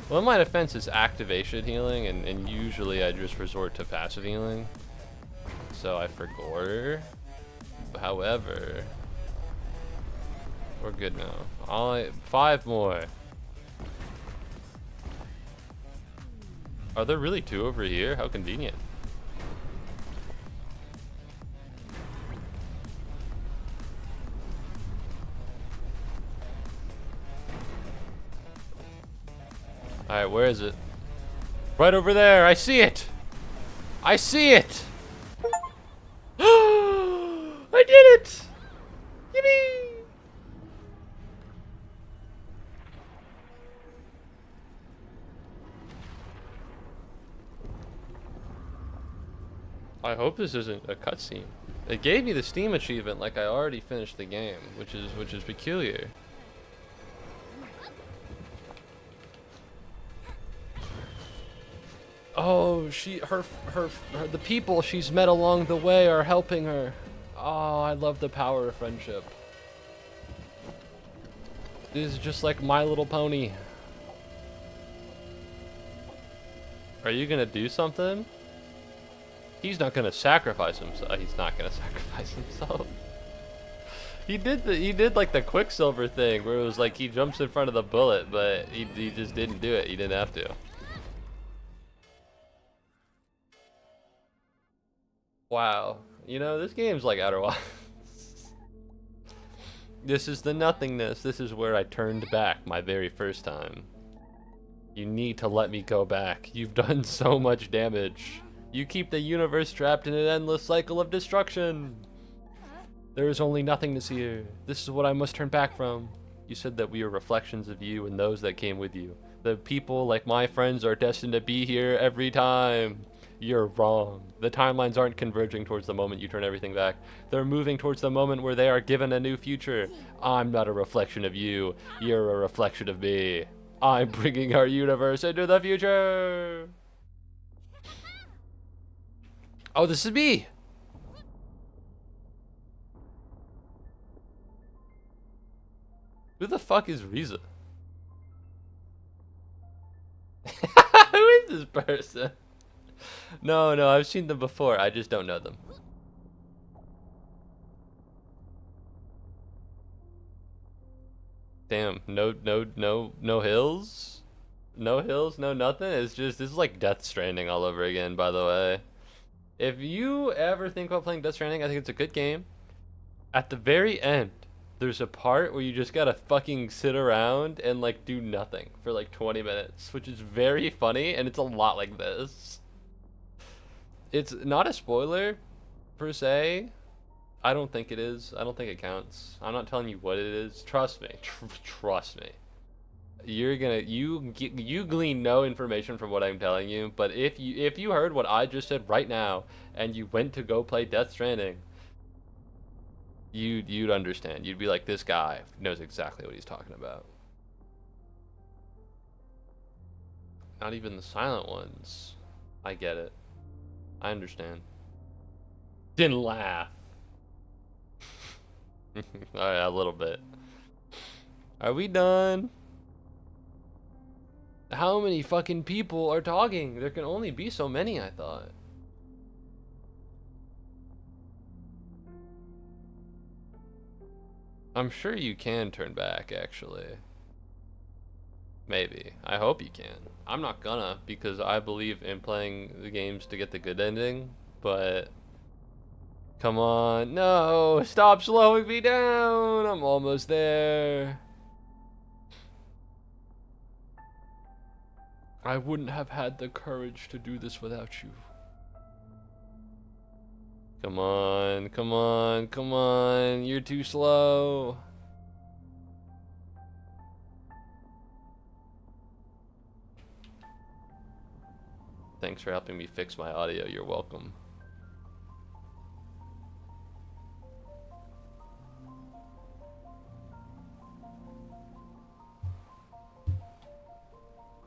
Well, in my defense, is activation healing, and usually I just resort to passive healing. So I forgot. However, we're good now. 5 more. Are there really 2 over here? How convenient. Alright, where is it? Right over there! I see it! I see it! I did it! Yippee! I hope this isn't a cutscene. It gave me the Steam achievement like I already finished the game, which is peculiar. Oh, the people she's met along the way are helping her. Oh, I love the power of friendship. This is just like My Little Pony. Are you gonna do something? He's not gonna sacrifice himself. He's not gonna sacrifice himself. He did like the Quicksilver thing where it was like he jumps in front of the bullet, but he just didn't do it. He didn't have to. Wow, you know, this game's like Outer Wilds. This is the nothingness. This is where I turned back my very first time. You need to let me go back. You've done so much damage. You keep the universe trapped in an endless cycle of destruction. There is only nothingness here. This is what I must turn back from. You said that we are reflections of you and those that came with you. The people, like my friends, are destined to be here every time. You're wrong. The timelines aren't converging towards the moment you turn everything back. They're moving towards the moment where they are given a new future. I'm not a reflection of you. You're a reflection of me. I'm bringing our universe into the future. Oh, this is me. Who the fuck is Riza? Who is this person? No, I've seen them before. I just don't know them. Damn, no hills? No hills, no nothing? It's just, this is like Death Stranding all over again, by the way. If you ever think about playing Death Stranding, I think it's a good game. At the very end, there's a part where you just gotta fucking sit around and like do nothing for like 20 minutes, which is very funny, and it's a lot like this. It's not a spoiler, per se. I don't think it is. I don't think it counts. I'm not telling you what it is. Trust me. Trust me. You glean no information from what I'm telling you, but if you heard what I just said right now and you went to go play Death Stranding, you'd understand. You'd be like, this guy knows exactly what he's talking about. Not even the silent ones. I get it. I understand. Didn't laugh. Alright, a little bit. Are we done? How many fucking people are talking? There can only be so many, I thought. I'm sure you can turn back, actually. Maybe. I hope you can. I'm not gonna, because I believe in playing the games to get the good ending, but... Come on. No! Stop slowing me down! I'm almost there. I wouldn't have had the courage to do this without you. Come on, come on, come on. You're too slow. Thanks for helping me fix my audio. You're welcome.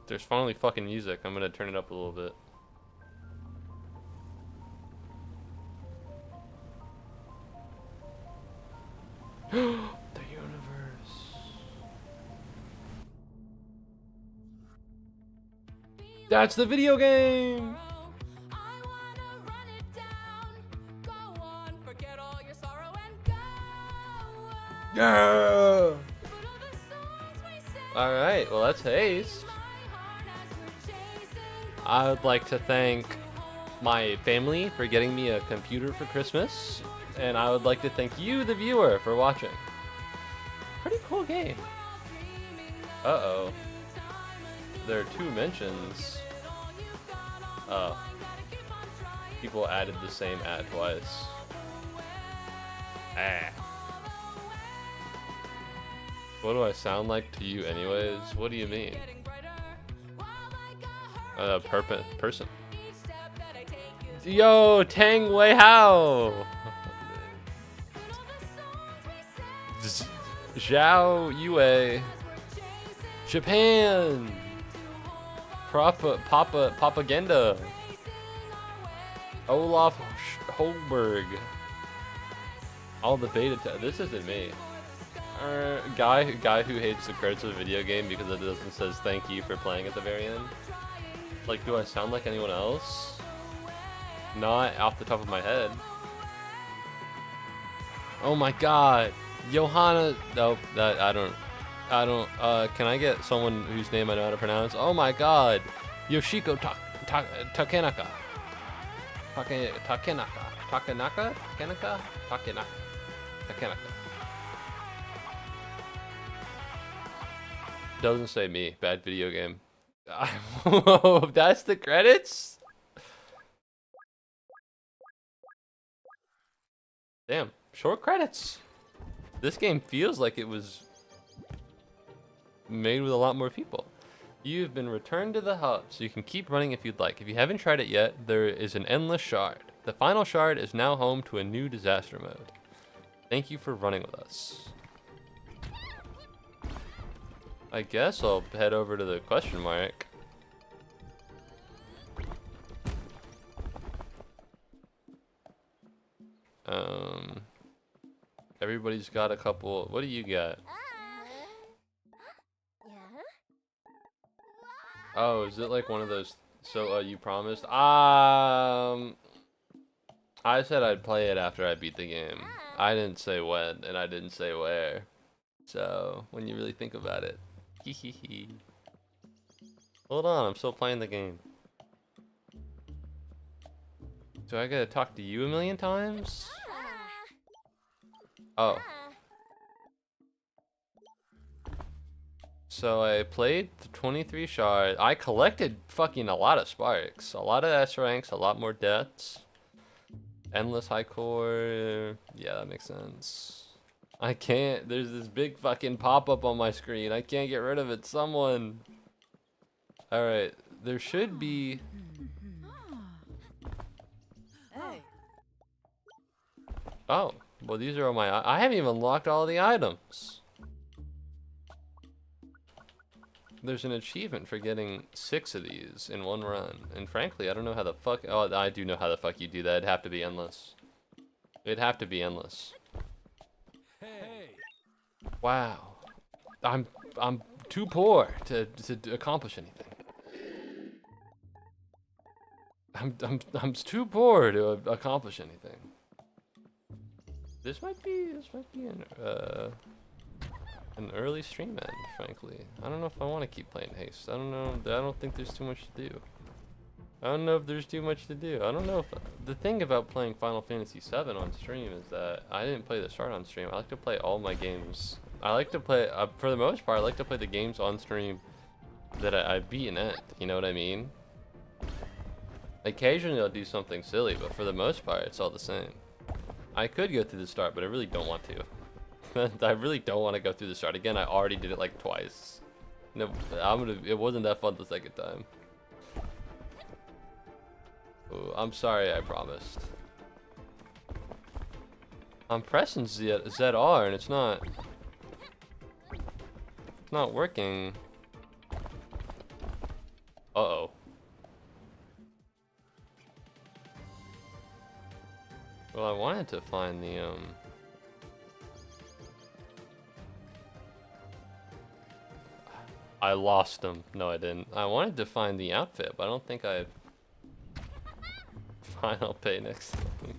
There's finally fucking music. I'm gonna turn it up a little bit. The universe. That's the video game! Yeah! Alright, well that's Haste. I would like to thank my family for getting me a computer for Christmas, and I would like to thank you, the viewer, for watching. Pretty cool game. Uh-oh. There are 2 mentions. Oh. People added the same ad twice. Ah. What do I sound like to you anyways? What do you mean? Person. Yo, Tang Wei Hao. Zhao Yue. Japan. Propaganda. Olaf Holberg. All the beta. This isn't me. Guy who hates the credits of a video game because it doesn't says thank you for playing at the very end. Like, do I sound like anyone else? Not off the top of my head. Oh my god. Johanna. Nope, that I don't. Can I get someone whose name I know how to pronounce? Oh my god. Yoshiko Takenaka. Takenaka. Doesn't say me. Bad video game. Whoa, that's the credits? Damn, short credits. This game feels like it was made with a lot more people. You've been returned to the hub, so you can keep running if you'd like. If you haven't tried it yet, there is an endless shard. The final shard is now home to a new disaster mode. Thank you for running with us. I guess I'll head over to the question mark. Everybody's got a couple. What do you got? Oh, is it like one of those? So, you promised? I said I'd play it after I beat the game. I didn't say when, and I didn't say where. So, when you really think about it. Hehehe. Hold on, I'm still playing the game. Do I gotta talk to you a million times? Oh. So I played the 23 shards. I collected fucking a lot of sparks. A lot of S ranks, a lot more deaths. Endless high core. Yeah, that makes sense. I can't. There's this big fucking pop-up on my screen. I can't get rid of it. Someone. Alright. There should be... Oh. Well, these are all my... I haven't even unlocked all the items. There's an achievement for getting 6 of these in one run. And frankly, I don't know how the fuck... Oh, I do know how the fuck you do that. It'd have to be endless. It'd have to be endless. Hey. Wow. I'm too poor to accomplish anything. I'm too poor to accomplish anything. This might be an early stream end, frankly. I don't know if I want to keep playing Haste. I don't know. I don't think there's too much to do. I don't know if there's too much to do. I don't know if... The thing about playing Final Fantasy VII on stream is that I didn't play the start on stream. I like to play all my games. I like to play... for the most part, I like to play the games on stream that I beat and end. You know what I mean? Occasionally I'll do something silly, but for the most part, it's all the same. I could go through the start, but I really don't want to. I really don't want to go through the start. Again, I already did it like twice. No, it wasn't that fun the second time. Ooh, I'm sorry, I promised. I'm pressing ZR and it's not working. Uh-oh. Well, I wanted to find the I lost them. No, I didn't. I wanted to find the outfit, but I don't think I... Fine, I'll pay next time.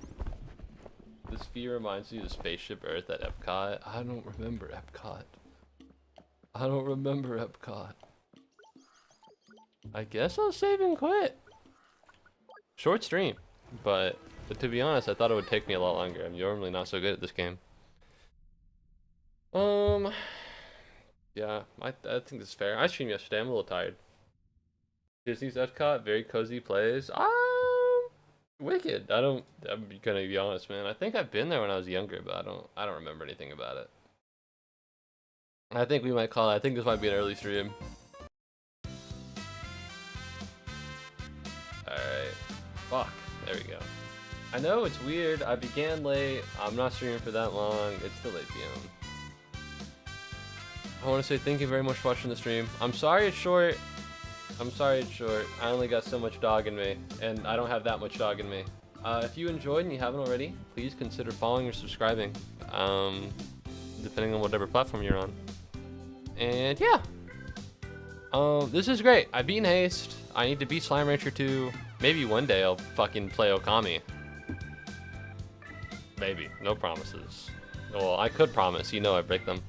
This view reminds me of Spaceship Earth at Epcot. I don't remember Epcot. I don't remember Epcot. I guess I'll save and quit. Short stream, but to be honest, I thought it would take me a lot longer. I'm normally not so good at this game. Yeah, I think that's fair. I streamed yesterday. I'm a little tired. Disney's Epcot, very cozy place. Wicked. I'm gonna be honest, man. I think I've been there when I was younger, but I don't remember anything about it. I think we might call it. I think this might be an early stream. Alright. Fuck. There we go. I know it's weird. I began late. I'm not streaming for that long. It's still 8 p.m. I want to say thank you very much for watching the stream. I'm sorry it's short. I'm sorry it's short. I only got so much dog in me, and I don't have that much dog in me. If you enjoyed and you haven't already, please consider following or subscribing, depending on whatever platform you're on. And yeah, this is great. I've beaten Haste. I need to beat Slime Rancher 2. Maybe one day I'll fucking play Okami. Maybe. No promises. Well, I could promise. You know I break them.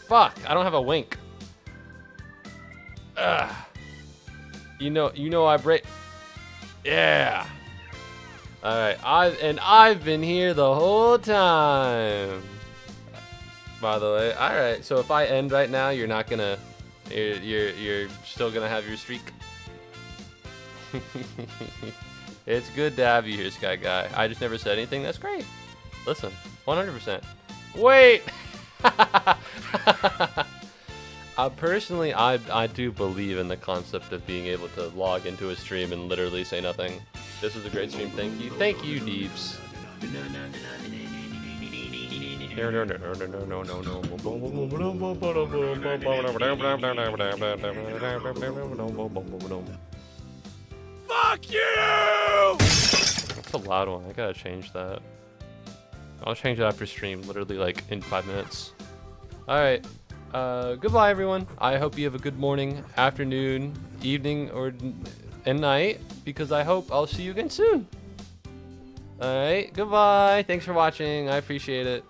Fuck, I don't have a wink. Ugh. You know I break. Yeah. All right. I've been here the whole time. By the way. All right. So if I end right now, you're not gonna. You're still gonna have your streak. It's good to have you here, Sky Guy. I just never said anything. That's great. Listen, 100%. Wait. Personally, I do believe in the concept of being able to log into a stream and literally say nothing. This was a great stream. Thank you. Thank you, Deeps. Fuck you! That's a loud one. I gotta change that. I'll change it after stream, literally like in 5 minutes. Alright. Goodbye, everyone. I hope you have a good morning, afternoon, evening, and night, because I hope I'll see you again soon. All right, goodbye. Thanks for watching. I appreciate it.